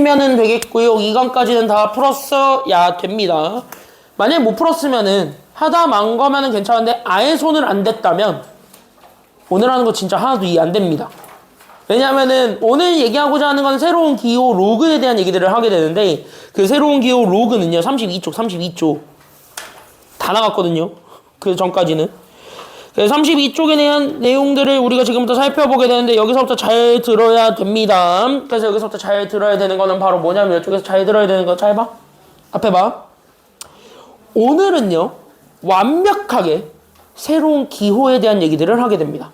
풀면은 되겠고요. 2강까지는 다 풀었어야 됩니다. 만약에 못 풀었으면은 하다 만 거면은 괜찮은데 아예 손을 안 댔다면 오늘 하는 거 진짜 하나도 이해 안 됩니다. 왜냐면은 오늘 얘기하고자 하는 건 새로운 기호 로그에 대한 얘기들을 하게 되는데 그 새로운 기호 로그는요 32쪽 다 나갔거든요. 그 전까지는. 그래서 32쪽에 대한 내용들을 우리가 지금부터 살펴보게 되는데 여기서부터 잘 들어야 됩니다. 그래서 여기서부터 잘 들어야 되는 거는 바로 뭐냐면 이쪽에서 잘 들어야 되는 거 잘 봐. 앞에 봐. 오늘은요 완벽하게 새로운 기호에 대한 얘기들을 하게 됩니다.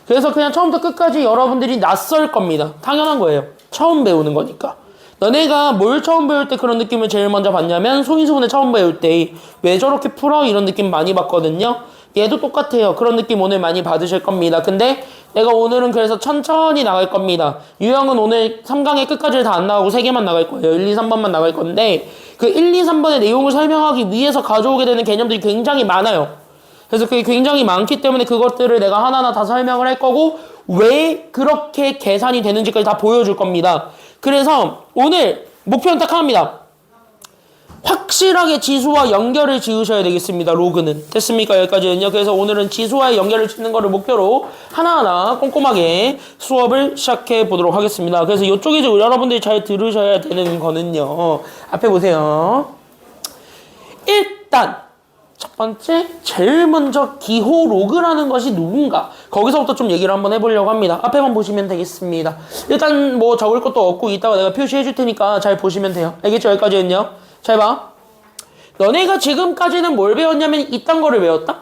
그래서 그냥 처음부터 끝까지 여러분들이 낯설 겁니다. 당연한 거예요. 처음 배우는 거니까. 너네가 뭘 처음 배울 때 그런 느낌을 제일 먼저 받냐면 소인수분해 처음 배울 때 왜 저렇게 풀어? 이런 느낌 많이 받거든요. 얘도 똑같아요. 그런 느낌 오늘 많이 받으실 겁니다. 근데 내가 오늘은 그래서 천천히 나갈 겁니다. 유형은 오늘 3강의 끝까지 다 안 나가고 3개만 나갈 거예요. 1, 2, 3번만 나갈 건데 그 1, 2, 3번의 내용을 설명하기 위해서 가져오게 되는 개념들이 굉장히 많아요. 그래서 그게 굉장히 많기 때문에 그것들을 내가 하나하나 다 설명을 할 거고 왜 그렇게 계산이 되는지까지 다 보여줄 겁니다. 그래서 오늘 목표는 딱 하나입니다. 확실하게 지수와 연결을 지으셔야 되겠습니다. 로그는. 됐습니까? 여기까지는요. 그래서 오늘은 지수와의 연결을 짓는 거를 목표로 하나하나 꼼꼼하게 수업을 시작해 보도록 하겠습니다. 그래서 이쪽에 이제 여러분들이 잘 들으셔야 되는 거는요. 앞에 보세요. 일단 첫 번째, 제일 먼저 기호 로그라는 것이 누군가. 거기서부터 좀 얘기를 한번 해보려고 합니다. 앞에만 보시면 되겠습니다. 일단 뭐 적을 것도 없고 이따가 내가 표시해 줄 테니까 잘 보시면 돼요. 알겠죠? 여기까지는요. 잘 봐. 너네가 지금까지는 뭘 배웠냐면 이딴 거를 배웠다.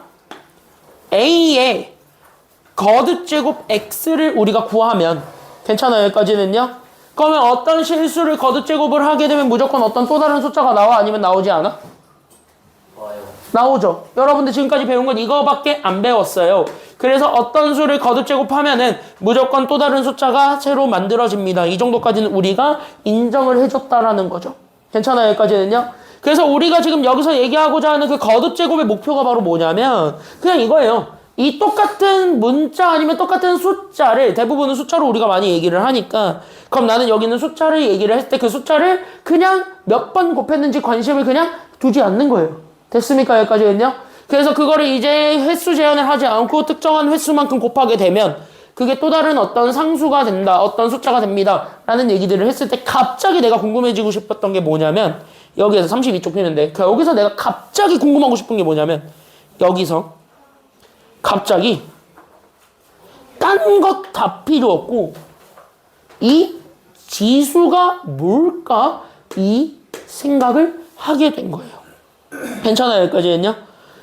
A의 거듭제곱 X를 우리가 구하면 괜찮아요? 여기까지는요. 그러면 어떤 실수를 거듭제곱을 하게 되면 무조건 어떤 또 다른 숫자가 나와? 아니면 나오지 않아? 나오죠. 여러분들 지금까지 배운 건 이거밖에 안 배웠어요. 그래서 어떤 수를 거듭제곱하면은 무조건 또 다른 숫자가 새로 만들어집니다. 이 정도까지는 우리가 인정을 해줬다라는 거죠. 괜찮아요? 여기까지는요. 그래서 우리가 지금 여기서 얘기하고자 하는 그 거듭제곱의 목표가 바로 뭐냐면 그냥 이거예요. 이 똑같은 문자 아니면 똑같은 숫자를 대부분은 숫자로 우리가 많이 얘기를 하니까 그럼 나는 여기 있는 숫자를 얘기를 했을 때 그 숫자를 그냥 몇 번 곱했는지 관심을 그냥 두지 않는 거예요. 됐습니까? 여기까지는요. 그래서 그거를 이제 횟수 제한을 하지 않고 특정한 횟수만큼 곱하게 되면 그게 또 다른 어떤 상수가 된다. 어떤 숫자가 됩니다. 라는 얘기들을 했을 때 갑자기 내가 궁금해지고 싶었던 게 뭐냐면 여기에서 32쪽 피는데 여기서 내가 갑자기 궁금하고 싶은 게 뭐냐면 여기서 갑자기 딴 것 다 필요 없고 이 지수가 뭘까? 이 생각을 하게 된 거예요. 괜찮아요? 여기까지는요?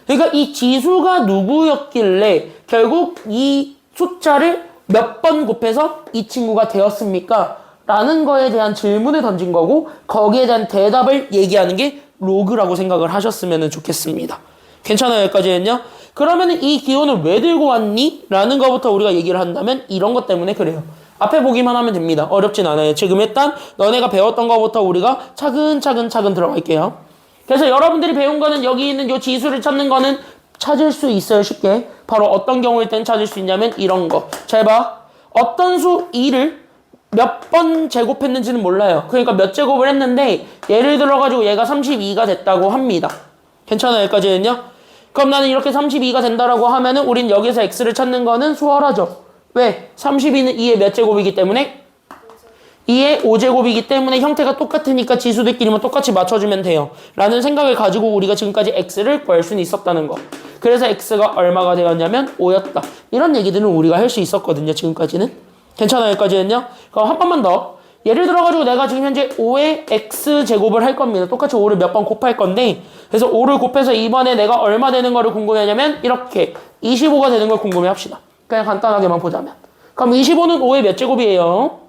그러니까 이 지수가 누구였길래 결국 이 숫자를 몇 번 곱해서 이 친구가 되었습니까? 라는 거에 대한 질문을 던진 거고 거기에 대한 대답을 얘기하는 게 로그라고 생각을 하셨으면 좋겠습니다. 괜찮아요? 여기까지는요? 그러면 이 기호는 왜 들고 왔니? 라는 거부터 우리가 얘기를 한다면 이런 것 때문에 그래요. 앞에 보기만 하면 됩니다. 어렵진 않아요. 지금 일단 너네가 배웠던 거부터 우리가 차근차근 들어갈게요. 그래서 여러분들이 배운 거는 여기 있는 요 지수를 찾는 거는 찾을 수 있어요. 쉽게. 바로 어떤 경우일 땐 찾을 수 있냐면 이런 거. 잘 봐. 어떤 수 2를 몇 번 제곱했는지는 몰라요. 그러니까 몇 제곱을 했는데 예를 들어가지고 얘가 32가 됐다고 합니다. 괜찮아요? 여기까지는요? 그럼 나는 이렇게 32가 된다라고 하면은 우린 여기서 x를 찾는 거는 수월하죠. 왜? 32는 2의 몇 제곱이기 때문에 2의 5제곱이기 때문에 형태가 똑같으니까 지수들끼리만 똑같이 맞춰주면 돼요. 라는 생각을 가지고 우리가 지금까지 x를 구할 수는 있었다는 거. 그래서 x가 얼마가 되었냐면 5였다. 이런 얘기들은 우리가 할 수 있었거든요. 지금까지는. 괜찮아요? 여기까지는요? 그럼 한 번만 더. 예를 들어가지고 내가 지금 현재 5의 x제곱을 할 겁니다. 똑같이 5를 몇 번 곱할 건데 그래서 5를 곱해서 이번에 내가 얼마 되는 거를 궁금해하냐면 이렇게 25가 되는 걸 궁금해 합시다. 그냥 간단하게만 보자면. 그럼 25는 5의 몇 제곱이에요?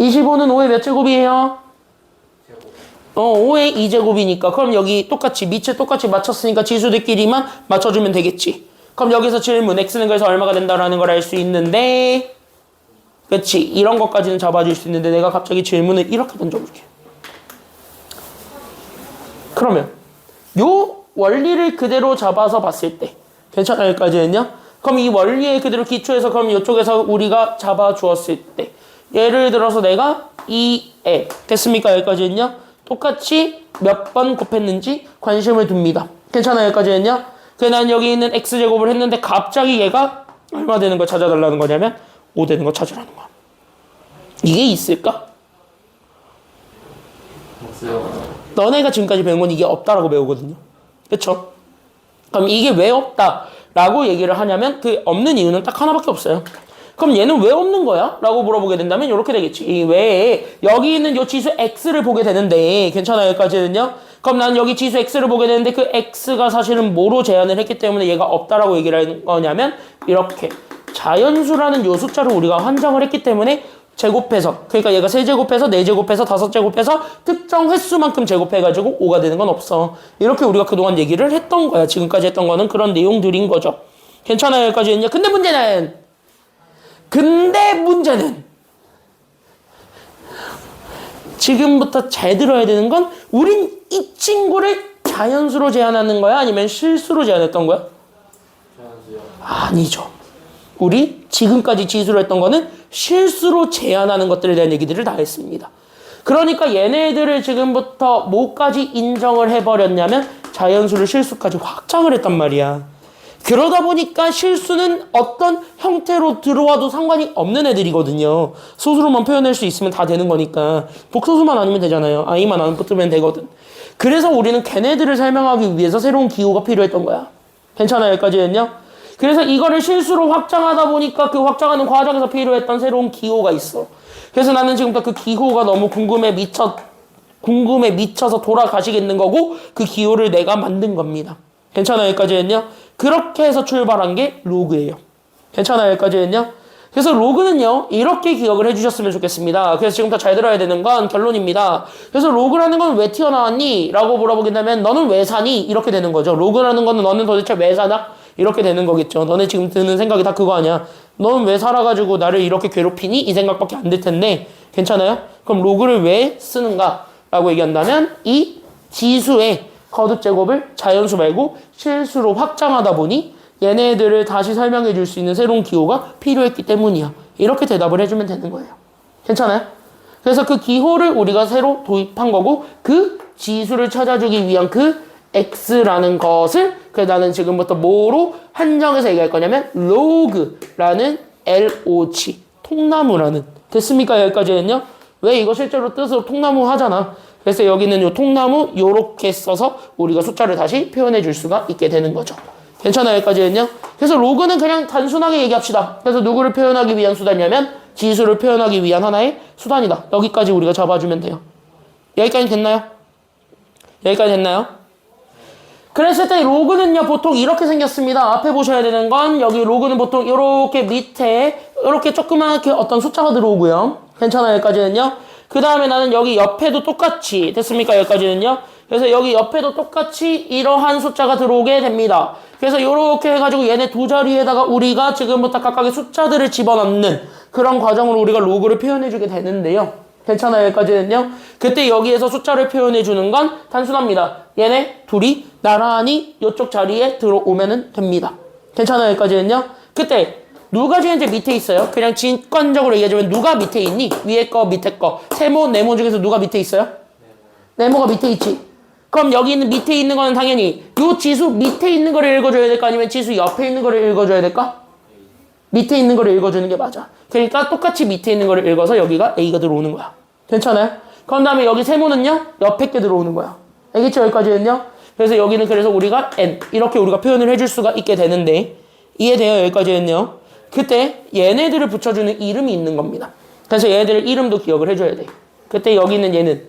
25는 5의 몇 제곱이에요? 5의 2제곱이니까 그럼 여기 똑같이 밑에 똑같이 맞췄으니까 지수들끼리만 맞춰주면 되겠지. 그럼 여기서 질문 x는 그래서 얼마가 된다라는 걸 알 수 있는데 그렇지. 이런 것까지는 잡아줄 수 있는데 내가 갑자기 질문을 이렇게 던져볼게. 그러면 요 원리를 그대로 잡아서 봤을 때 괜찮아요? 여기까지는요? 그럼 이 원리에 그대로 기초해서 그럼 이쪽에서 우리가 잡아주었을 때 예를 들어서 내가 2에 됐습니까? 여기까지는요. 똑같이 몇 번 곱했는지 관심을 둡니다. 괜찮아요? 여기까지는요. 그래서 난 여기 있는 x제곱을 했는데 갑자기 얘가 얼마 되는 거 찾아달라는 거냐면 5 되는 거 찾으라는 거야. 이게 있을까? 없어요. 너네가 지금까지 배운 건 이게 없다라고 배우거든요. 그쵸? 그럼 이게 왜 없다라고 얘기를 하냐면 그 없는 이유는 딱 하나밖에 없어요. 그럼 얘는 왜 없는 거야? 라고 물어보게 된다면 이렇게 되겠지. 왜 여기 있는 요 지수 x를 보게 되는데 괜찮아요? 여기까지는요. 그럼 난 여기 지수 x를 보게 되는데 그 x가 사실은 뭐로 제한을 했기 때문에 얘가 없다라고 얘기를 하는 거냐면 이렇게 자연수라는 요 숫자를 우리가 환정을 했기 때문에 제곱해서 그러니까 얘가 3제곱해서 4제곱해서 5제곱해서 특정 횟수만큼 제곱해가지고 5가 되는 건 없어. 이렇게 우리가 그동안 얘기를 했던 거야. 지금까지 했던 거는 그런 내용들인 거죠. 괜찮아요? 여기까지는요. 근데 문제는 지금부터 잘 들어야 되는 건 우린 이 친구를 자연수로 제한하는 거야? 아니면 실수로 제한했던 거야? 자연수요. 아니죠. 우리 지금까지 지수로 했던 거는 실수로 제한하는 것들에 대한 얘기들을 다 했습니다. 그러니까 얘네들을 지금부터 뭐까지 인정을 해버렸냐면 자연수를 실수까지 확장을 했단 말이야. 그러다 보니까 실수는 어떤 형태로 들어와도 상관이 없는 애들이거든요. 소수로만 표현할 수 있으면 다 되는 거니까. 복소수만 아니면 되잖아요. i만 안 붙으면 되거든. 그래서 우리는 걔네들을 설명하기 위해서 새로운 기호가 필요했던 거야. 괜찮아요? 여기까지는요? 그래서 이거를 실수로 확장하다 보니까 그 확장하는 과정에서 필요했던 새로운 기호가 있어. 그래서 나는 지금부터 그 기호가 너무 궁금해 미쳐서 돌아가시겠는 거고 그 기호를 내가 만든 겁니다. 괜찮아요? 여기까지는요? 그렇게 해서 출발한 게 로그예요. 괜찮아요? 여기까지는요? 그래서 로그는요, 이렇게 기억을 해주셨으면 좋겠습니다. 그래서 지금부터 잘 들어야 되는 건 결론입니다. 그래서 로그라는 건 왜 튀어나왔니? 라고 물어보긴다면 너는 왜 사니? 이렇게 되는 거죠. 로그라는 거는 너는 도대체 왜 사냐? 이렇게 되는 거겠죠. 너네 지금 드는 생각이 다 그거 아니야. 너는 왜 살아가지고 나를 이렇게 괴롭히니? 이 생각밖에 안 들 텐데 괜찮아요? 그럼 로그를 왜 쓰는가? 라고 얘기한다면 이 지수의 거듭 제곱을 자연수 말고 실수로 확장하다 보니 얘네들을 다시 설명해 줄 수 있는 새로운 기호가 필요했기 때문이야. 이렇게 대답을 해주면 되는 거예요. 괜찮아요? 그래서 그 기호를 우리가 새로 도입한 거고 그 지수를 찾아주기 위한 그 x라는 것을 그래서 나는 지금부터 뭐로 한정해서 얘기할 거냐면 로그라는 LOG 통나무라는 됐습니까? 여기까지는요. 왜 이거 실제로 뜻으로 통나무 하잖아. 그래서 여기는 요 통나무 요렇게 써서 우리가 숫자를 다시 표현해 줄 수가 있게 되는 거죠. 괜찮아요? 여기까지는요. 그래서 로그는 그냥 단순하게 얘기합시다. 그래서 누구를 표현하기 위한 수단이냐면 지수를 표현하기 위한 하나의 수단이다. 여기까지 우리가 잡아주면 돼요. 여기까지 됐나요? 여기까지 됐나요? 그랬을 때 로그는요 보통 이렇게 생겼습니다. 앞에 보셔야 되는 건 여기 로그는 보통 이렇게 밑에 이렇게 조그맣게 어떤 숫자가 들어오고요. 괜찮아요? 여기까지는요. 그 다음에 나는 여기 옆에도 똑같이 됐습니까? 여기까지는요. 그래서 여기 옆에도 똑같이 이러한 숫자가 들어오게 됩니다. 그래서 이렇게 해가지고 얘네 두 자리에다가 우리가 지금부터 각각의 숫자들을 집어넣는 그런 과정으로 우리가 로그를 표현해주게 되는데요. 괜찮아요? 여기까지는요. 그때 여기에서 숫자를 표현해주는 건 단순합니다. 얘네 둘이 나란히 이쪽 자리에 들어오면 됩니다. 괜찮아요? 여기까지는요. 그때 누가 지금 이제 밑에 있어요? 그냥 직관적으로 얘기하자면 누가 밑에 있니? 위에 거, 밑에 거. 세모, 네모 중에서 누가 밑에 있어요? 네모가 밑에 있지. 그럼 여기 있는 밑에 있는 거는 당연히 이 지수 밑에 있는 거를 읽어줘야 될까? 아니면 지수 옆에 있는 거를 읽어줘야 될까? 밑에 있는 거를 읽어주는 게 맞아. 그러니까 똑같이 밑에 있는 거를 읽어서 여기가 A가 들어오는 거야. 괜찮아요? 그런 다음에 여기 세모는요? 옆에 게 들어오는 거야. 알겠죠? 여기까지는요? 그래서 여기는 그래서 우리가 N 이렇게 우리가 표현을 해줄 수가 있게 되는데 이해돼요? 여기까지는요? 그때 얘네들을 붙여주는 이름이 있는 겁니다. 그래서 얘네들 이름도 기억을 해줘야 돼. 그때 여기 있는 얘는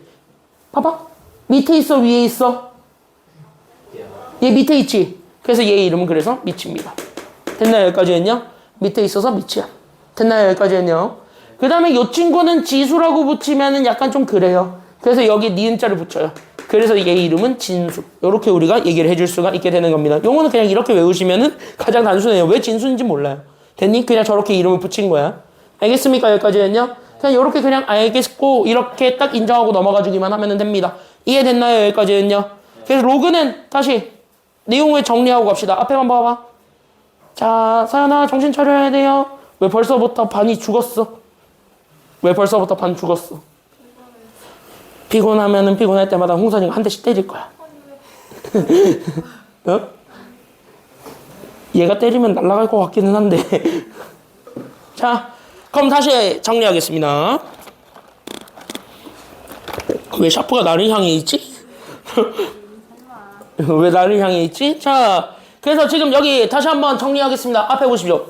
봐봐. 밑에 있어? 위에 있어? 얘 밑에 있지? 그래서 얘 이름은 그래서 밑입니다. 됐나요? 여기까지는요? 밑에 있어서 밑이야. 됐나요? 여기까지는요? 그 다음에 이 친구는 지수라고 붙이면은 약간 좀 그래요. 그래서 여기 니은자를 붙여요. 그래서 얘 이름은 진수. 이렇게 우리가 얘기를 해줄 수가 있게 되는 겁니다. 용어는 그냥 이렇게 외우시면은 가장 단순해요. 왜 진수인지 몰라요. 됐니? 그냥 저렇게 이름을 붙인 거야. 알겠습니까? 여기까지는요? 그냥 이렇게 그냥 알겠고 이렇게 딱 인정하고 넘어가 주기만 하면 됩니다. 이해됐나요? 여기까지는요? 그래서 로그는 다시 내용을 정리하고 갑시다. 앞에만 봐봐. 자, 사연아 정신 차려야 돼요. 왜 벌써부터 반이 죽었어? 왜 벌써부터 반 죽었어? 피곤하면은 피곤할 때마다 홍선이가 한 대씩 때릴 거야. 어? 얘가 때리면 날아갈 것 같기는 한데. 자, 그럼 다시 정리하겠습니다. 왜 샤프가 나를 향해 있지? 왜 나를 향해 있지? 자, 그래서 지금 여기 다시 한번 정리하겠습니다. 앞에 보십시오.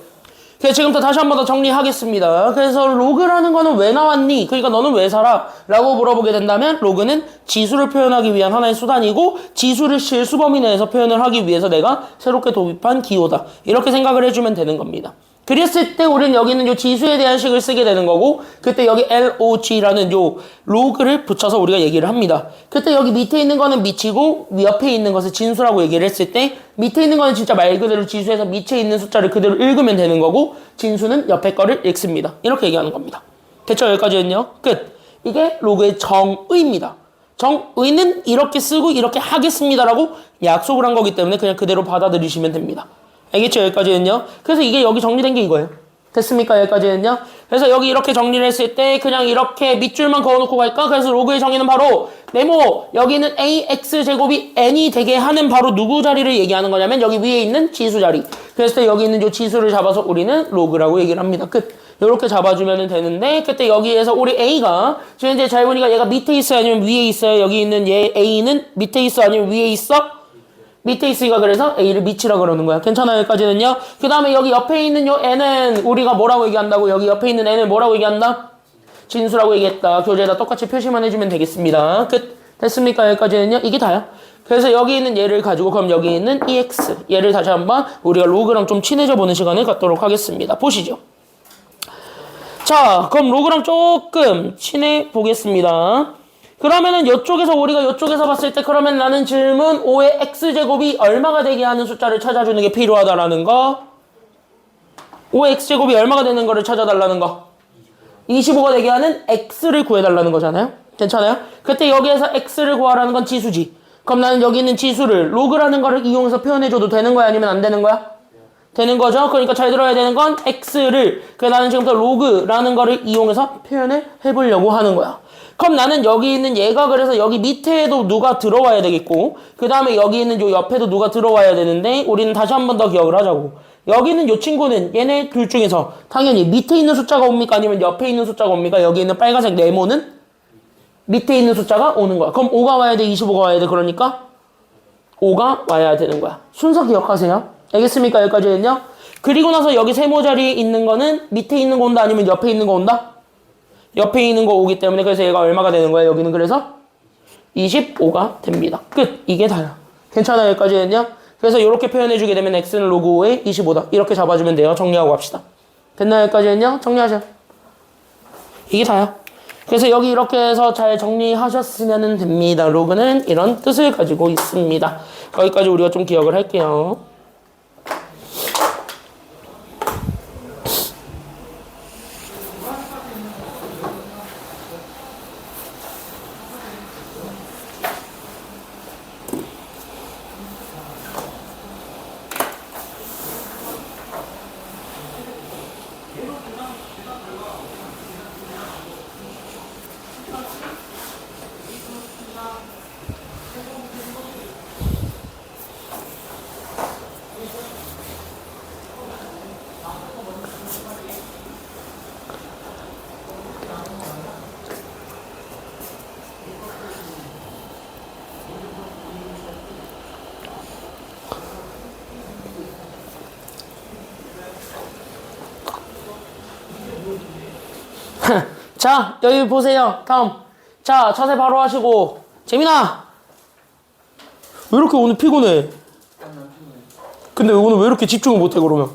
그래서 지금부터 다시 한번 더 정리하겠습니다. 그래서 로그라는 거는 왜 나왔니? 그러니까 너는 왜 살아? 라고 물어보게 된다면 로그는 지수를 표현하기 위한 하나의 수단이고 지수를 실수 범위 내에서 표현을 하기 위해서 내가 새롭게 도입한 기호다. 이렇게 생각을 해주면 되는 겁니다. 그랬을 때 우리는 여기는 요 지수에 대한 식을 쓰게 되는 거고 그때 여기 LOG라는 요 로그를 붙여서 우리가 얘기를 합니다. 그때 여기 밑에 있는 거는 미치고 옆에 있는 것을 진수라고 얘기를 했을 때 밑에 있는 거는 진짜 말 그대로 지수에서 밑에 있는 숫자를 그대로 읽으면 되는 거고 진수는 옆에 거를 읽습니다. 이렇게 얘기하는 겁니다. 됐죠? 여기까지는요. 끝. 이게 로그의 정의입니다. 정의는 이렇게 쓰고 이렇게 하겠습니다라고 약속을 한 거기 때문에 그냥 그대로 받아들이시면 됩니다. 알겠죠? 여기까지는요. 그래서 이게 여기 정리된 게 이거예요. 됐습니까? 여기까지는요. 그래서 여기 이렇게 정리를 했을 때 그냥 이렇게 밑줄만 그어놓고 갈까? 그래서 로그의 정의는 바로 네모 여기는 AX제곱이 N이 되게 하는 바로 누구 자리를 얘기하는 거냐면 여기 위에 있는 지수 자리. 그랬을 때 여기 있는 요 지수를 잡아서 우리는 로그라고 얘기를 합니다. 끝. 이렇게 잡아주면 되는데 그때 여기에서 우리 A가 지금 이제 잘 보니까 얘가 밑에 있어요? 아니면 위에 있어요? 여기 있는 얘 A는 밑에 있어? 아니면 위에 있어? 밑에 있으니까 그래서 A를 밑이라 그러는 거야. 괜찮아요? 여기까지는요. 그 다음에 여기 옆에 있는 요 N은 우리가 뭐라고 얘기한다고? 여기 옆에 있는 N을 뭐라고 얘기한다? 진수라고 얘기했다. 교재에다 똑같이 표시만 해주면 되겠습니다. 끝. 됐습니까? 여기까지는요. 이게 다야. 그래서 여기 있는 얘를 가지고 그럼 여기 있는 EX 얘를 다시 한번 우리가 로그랑 좀 친해져 보는 시간을 갖도록 하겠습니다. 보시죠. 자, 그럼 로그랑 조금 친해 보겠습니다. 그러면은 이쪽에서 우리가 이쪽에서 봤을 때 그러면 나는 질문 5의 x제곱이 얼마가 되게 하는 숫자를 찾아주는 게 필요하다라는 거 5의 x제곱이 얼마가 되는 거를 찾아달라는 거 25가 되게 하는 x를 구해달라는 거잖아요. 괜찮아요? 그때 여기에서 x를 구하라는 건 지수지. 그럼 나는 여기 있는 지수를 로그라는 거를 이용해서 표현해줘도 되는 거야? 아니면 안 되는 거야? 되는 거죠. 그러니까 잘 들어야 되는 건 x를 그래서 나는 지금부터 로그라는 거를 이용해서 표현을 해보려고 하는 거야. 그럼 나는 여기 있는 얘가 그래서 여기 밑에도 누가 들어와야 되겠고 그 다음에 여기 있는 요 옆에도 누가 들어와야 되는데 우리는 다시 한 번 더 기억을 하자고. 여기는 요 친구는 얘네 둘 중에서 당연히 밑에 있는 숫자가 옵니까? 아니면 옆에 있는 숫자가 옵니까? 여기 있는 빨간색 네모는 밑에 있는 숫자가 오는 거야. 그럼 5가 와야 돼? 25가 와야 돼? 그러니까 5가 와야 되는 거야. 순서 기억하세요. 알겠습니까? 여기까지는요. 그리고 나서 여기 세모 자리에 있는 거는 밑에 있는 거 온다? 아니면 옆에 있는 거 온다? 옆에 있는 거 오기 때문에 그래서 얘가 얼마가 되는 거야? 여기는 그래서 25가 됩니다. 끝. 이게 다야. 괜찮아요? 여기까지는요. 그래서 이렇게 표현해주게 되면 x는 로그 5의 25다. 이렇게 잡아주면 돼요. 정리하고 갑시다. 됐나요? 여기까지는요. 정리하죠. 이게 다야. 그래서 여기 이렇게 해서 잘 정리하셨으면 됩니다. 로그는 이런 뜻을 가지고 있습니다. 거기까지 우리가 좀 기억을 할게요. 자, 여기 보세요. 다음. 자, 자세 바로 하시고. 재민아! 왜 이렇게 오늘 피곤해? 근데 오늘 왜 이렇게 집중을 못해, 그러면?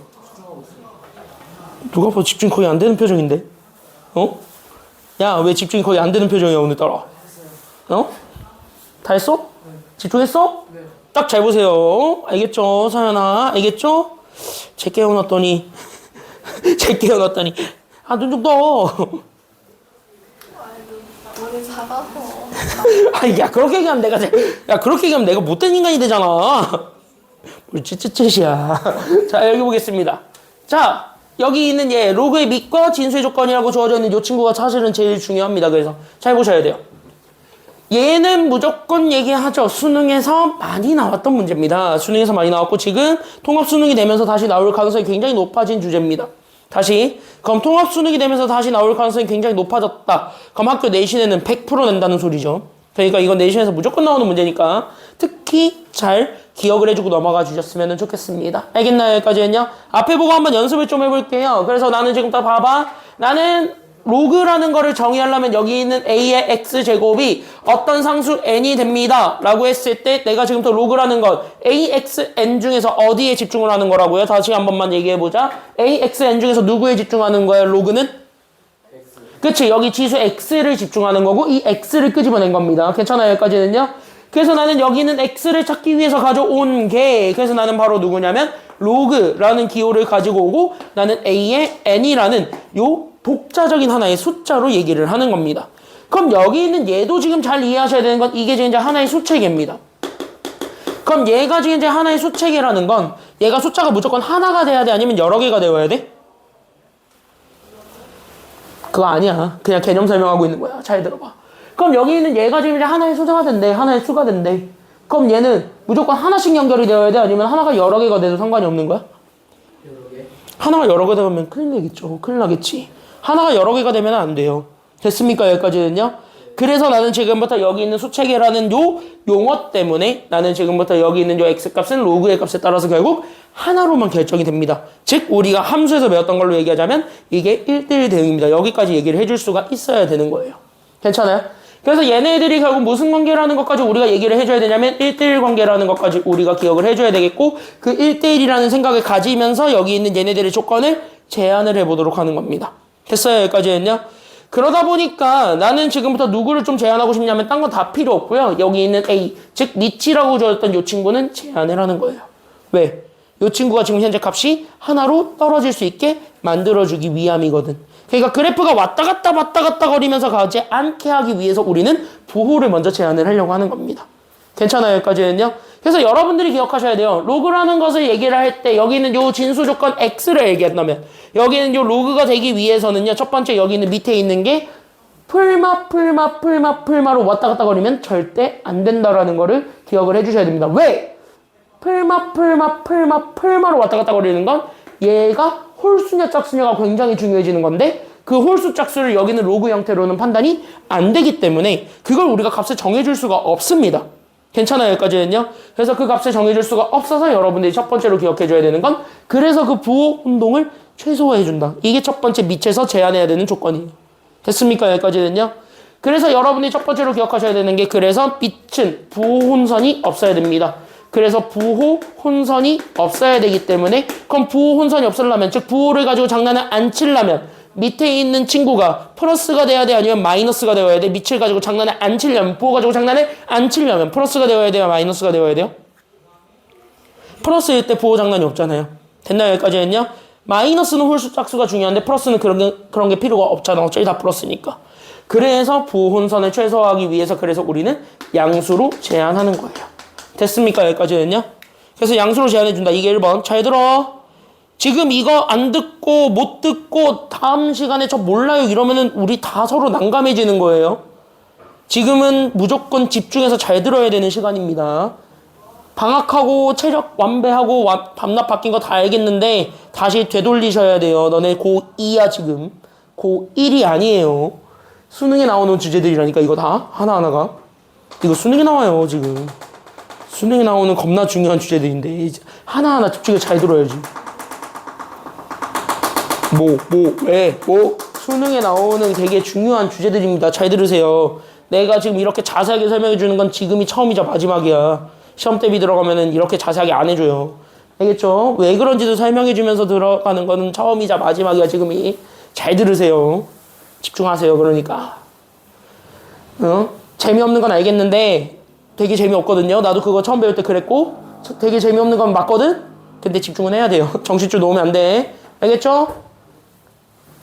누가 봐도 집중 거의 안 되는 표정인데? 어? 야, 왜 집중이 거의 안 되는 표정이야, 오늘따라? 어? 다 했어? 집중했어? 네. 딱 잘 보세요. 알겠죠, 서연아? 알겠죠? 제 깨워놨더니. 제 깨워놨더니. 아, 눈 좀 떠. 우리 작아서. 아, 야, 그렇게 얘기하면 내가, 야, 그렇게 얘기하면 내가 못된 인간이 되잖아. 우리 찌찌찌시야. 자, 여기 보겠습니다. 자, 여기 있는 얘 로그의 밑과 진수의 조건이라고 주어져 있는 이 친구가 사실은 제일 중요합니다. 그래서 잘 보셔야 돼요. 얘는 무조건 얘기하죠. 수능에서 많이 나왔던 문제입니다. 수능에서 많이 나왔고 지금 통합 수능이 되면서 다시 나올 가능성이 굉장히 높아진 주제입니다. 다시 그럼 통합 수능이 되면서 다시 나올 가능성이 굉장히 높아졌다. 그럼 학교 내신에는 100% 낸다는 소리죠. 그러니까 이건 내신에서 무조건 나오는 문제니까 특히 잘 기억을 해주고 넘어가 주셨으면 좋겠습니다. 알겠나요? 여기까지는요. 앞에 보고 한번 연습을 좀 해볼게요. 그래서 나는 지금 다 봐봐. 나는 로그라는 거를 정의하려면 여기 있는 a의 x제곱이 어떤 상수 n이 됩니다. 라고 했을 때 내가 지금부터 로그라는 건 axn 중에서 어디에 집중을 하는 거라고요? 다시 한 번만 얘기해보자. axn 중에서 누구에 집중하는 거예요? 로그는? 그치, 여기 지수 x를 집중하는 거고 이 x를 끄집어낸 겁니다. 괜찮아요? 여기까지는요. 그래서 나는 여기 있는 x를 찾기 위해서 가져온 게 그래서 나는 바로 누구냐면 로그라는 기호를 가지고 오고 나는 a의 n이라는 요 독자적인 하나의 숫자로 얘기를 하는 겁니다. 그럼 여기 있는 얘도 지금 잘 이해하셔야 되는 건 이게 지금 이제 하나의 수체계입니다. 그럼 얘가 지금 이제 하나의 수체계라는 건 얘가 숫자가 무조건 하나가 돼야 돼? 아니면 여러 개가 되어야 돼? 그거 아니야. 그냥 개념 설명하고 있는 거야. 잘 들어봐. 그럼 여기 있는 얘가 지금 이제 하나의 숫자가 된대. 하나의 수가 된대. 그럼 얘는 무조건 하나씩 연결이 되어야 돼? 아니면 하나가 여러 개가 돼도 상관이 없는 거야? 여러 개. 하나가 여러 개 되면 큰일 나겠죠. 큰일 나겠지. 하나가 여러 개가 되면 안 돼요. 됐습니까? 여기까지는요. 그래서 나는 지금부터 여기 있는 수체계라는 요 용어 때문에 나는 지금부터 여기 있는 요 x값은 로그의 값에 따라서 결국 하나로만 결정이 됩니다. 즉 우리가 함수에서 배웠던 걸로 얘기하자면 이게 1대1 대응입니다. 여기까지 얘기를 해줄 수가 있어야 되는 거예요. 괜찮아요? 그래서 얘네들이 결국 무슨 관계라는 것까지 우리가 얘기를 해줘야 되냐면 1대1 관계라는 것까지 우리가 기억을 해줘야 되겠고 그 1대1이라는 생각을 가지면서 여기 있는 얘네들의 조건을 제안을 해보도록 하는 겁니다. 됐어요? 여기까지는요. 그러다 보니까 나는 지금부터 누구를 좀 제안하고 싶냐면 딴 건 다 필요 없고요. 여기 있는 A, 즉 니치라고 주었던 이 친구는 제안을 하는 거예요. 왜? 이 친구가 지금 현재 값이 하나로 떨어질 수 있게 만들어주기 위함이거든. 그러니까 그래프가 왔다 갔다 거리면서 가지 않게 하기 위해서 우리는 부호를 먼저 제안을 하려고 하는 겁니다. 괜찮아요? 여기까지는요. 그래서 여러분들이 기억하셔야 돼요. 로그라는 것을 얘기를 할 때 여기 있는 요 진수 조건 x를 얘기한다면 여기 있는 요 로그가 되기 위해서는요. 첫 번째 여기 있는 밑에 있는 게 풀마로 왔다 갔다 거리면 절대 안 된다라는 거를 기억을 해주셔야 됩니다. 왜? 풀마로 왔다 갔다 거리는 건 얘가 홀수냐 짝수냐가 굉장히 중요해지는 건데 그 홀수 짝수를 여기는 로그 형태로는 판단이 안 되기 때문에 그걸 우리가 값을 정해줄 수가 없습니다. 괜찮아요? 여기까지는요. 그래서 그 값을 정해줄 수가 없어서 여러분들이 첫 번째로 기억해줘야 되는 건 그래서 그 부호 운동을 최소화해준다. 이게 첫 번째 밑에서 제한해야 되는 조건이에요. 됐습니까? 여기까지는요. 그래서 여러분이 첫 번째로 기억하셔야 되는 게 그래서 빛은 부호 혼선이 없어야 됩니다. 그래서 부호 혼선이 없어야 되기 때문에 그럼 부호 혼선이 없으려면 즉 부호를 가지고 장난을 안 치려면 밑에 있는 친구가 플러스가 돼야 돼? 아니면 마이너스가 되어야 돼? 밑을 가지고 장난을 안 치려면 부호 가지고 장난을 안 치려면 플러스가 되어야 돼요? 마이너스가 되어야 돼요? 플러스일 때 부호 장난이 없잖아요. 됐나요? 여기까지는요? 마이너스는 홀수 짝수가 중요한데 플러스는 그런 게 필요가 없잖아. 어차피 다 플러스니까. 그래서 부호 혼선을 최소화하기 위해서 그래서 우리는 양수로 제한하는 거예요. 됐습니까? 여기까지는요? 그래서 양수로 제한해준다. 이게 1번. 잘 들어. 지금 이거 안 듣고 못 듣고 다음 시간에 저 몰라요 이러면은 우리 다 서로 난감해지는 거예요. 지금은 무조건 집중해서 잘 들어야 되는 시간입니다. 방학하고 체력 완배하고 밤낮 바뀐 거 다 알겠는데 다시 되돌리셔야 돼요. 너네 고2야 지금. 고1이 아니에요. 수능에 나오는 주제들이라니까 이거 다 하나하나가. 이거 수능에 나와요 지금. 수능에 나오는 겁나 중요한 주제들인데 하나하나 집중해서 잘 들어야지. 왜? 수능에 나오는 되게 중요한 주제들입니다. 잘 들으세요. 내가 지금 이렇게 자세하게 설명해 주는 건 지금이 처음이자 마지막이야. 시험 대비 들어가면은 이렇게 자세하게 안 해줘요. 알겠죠? 왜 그런지도 설명해 주면서 들어가는 거는 처음이자 마지막이야, 지금이. 잘 들으세요. 집중하세요, 그러니까. 재미없는 건 알겠는데 되게 재미없거든요. 나도 그거 처음 배울 때 그랬고 되게 재미없는 건 맞거든? 근데 집중은 해야 돼요. 정신줄 놓으면 안 돼. 알겠죠?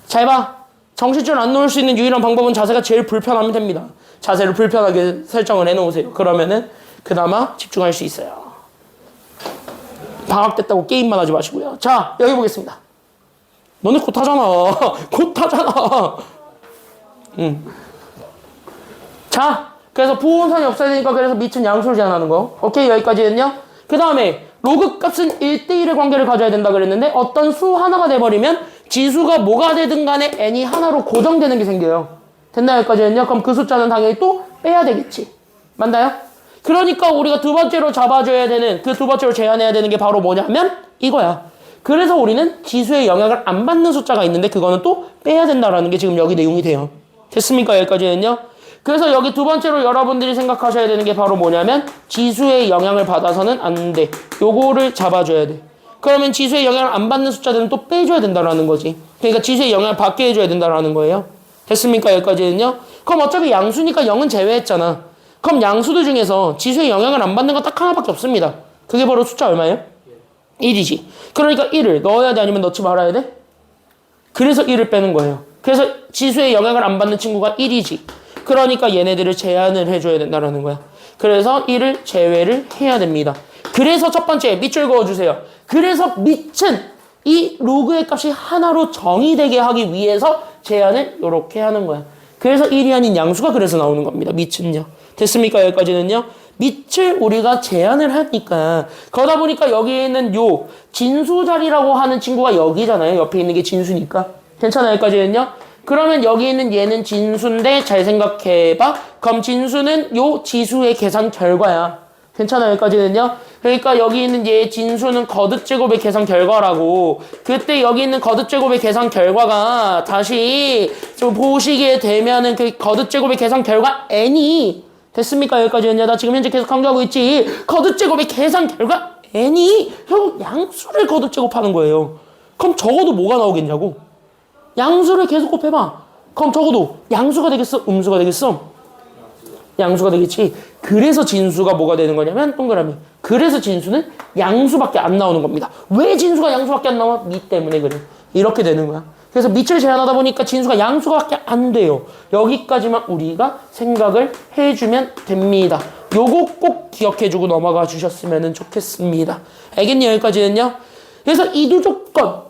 잘 봐. 정신줄 안 놓을 수 있는 유일한 방법은 자세가 제일 불편하면 됩니다. 자세를 불편하게 설정을 해놓으세요. 그러면은 그나마 집중할 수 있어요. 방학 됐다고 게임만 하지 마시고요. 자, 여기 보겠습니다. 너네 곧 하잖아. 곧 하잖아. 자, 그래서 부호선이 없어야 되니까 그래서 밑은 양수를 제한하는 거. 오케이, 여기까지는요. 그 다음에 로그 값은 1대1의 관계를 가져야 된다 그랬는데 어떤 수 하나가 돼버리면 지수가 뭐가 되든 간에 n이 하나로 고정되는 게 생겨요. 됐나요? 여기까지는요. 그럼 그 숫자는 당연히 또 빼야 되겠지. 맞나요? 그러니까 우리가 두 번째로 잡아줘야 되는, 그 두 번째로 제한해야 되는 게 바로 뭐냐면 이거야. 그래서 우리는 지수의 영향을 안 받는 숫자가 있는데 그거는 또 빼야 된다라는 게 지금 여기 내용이 돼요. 됐습니까? 여기까지는요. 그래서 여기 두 번째로 여러분들이 생각하셔야 되는 게 바로 뭐냐면 지수의 영향을 받아서는 안 돼. 요거를 잡아줘야 돼. 그러면 지수의 영향을 안 받는 숫자들은 또 빼줘야 된다라는 거지. 그러니까 지수의 영향을 받게 해줘야 된다라는 거예요. 됐습니까? 여기까지는요. 그럼 어차피 양수니까 0은 제외했잖아. 그럼 양수들 중에서 지수의 영향을 안 받는 거 딱 하나밖에 없습니다. 그게 바로 숫자 얼마예요? 1이지. 그러니까 1을 넣어야 돼 아니면 넣지 말아야 돼? 그래서 1을 빼는 거예요. 그래서 지수의 영향을 안 받는 친구가 1이지. 그러니까 얘네들을 제한을 해줘야 된다는 거야. 그래서 1을 제외를 해야 됩니다. 그래서 첫 번째 밑줄 그어주세요. 그래서 밑은 이 로그의 값이 하나로 정의되게 하기 위해서 제한을 이렇게 하는 거야. 그래서 1이 아닌 양수가 그래서 나오는 겁니다. 밑은요. 됐습니까? 여기까지는요. 밑을 우리가 제한을 하니까 그러다 보니까 여기에 있는 요 진수 자리라고 하는 친구가 여기잖아요. 옆에 있는 게 진수니까. 괜찮아요? 여기까지는요. 그러면 여기 있는 얘는 진수인데 잘 생각해봐. 그럼 진수는 요 지수의 계산 결과야. 괜찮아요? 여기까지는요. 그러니까 여기 있는 얘 진수는 거듭제곱의 계산 결과라고. 그때 여기 있는 거듭제곱의 계산 결과가 다시 좀 보시게 되면은 그 거듭제곱의 계산 결과 n이 됐습니까? 여기까지는요. 나 지금 현재 계속 강조하고 있지. 거듭제곱의 계산 결과 n이 결국 양수를 거듭제곱하는 거예요. 그럼 적어도 뭐가 나오겠냐고. 양수를 계속 곱해봐. 그럼 적어도 양수가 되겠어? 음수가 되겠어? 양수가 되겠지. 그래서 진수가 뭐가 되는 거냐면 동그라미. 그래서 진수는 양수밖에 안 나오는 겁니다. 왜 진수가 양수밖에 안 나와? 미 때문에 그래. 이렇게 되는 거야. 그래서 밑을 제한하다 보니까 진수가 양수밖에 안 돼요. 여기까지만 우리가 생각을 해주면 됩니다. 요거 꼭 기억해주고 넘어가 주셨으면 좋겠습니다. 알겠니? 여기까지는요. 그래서 이 두 조건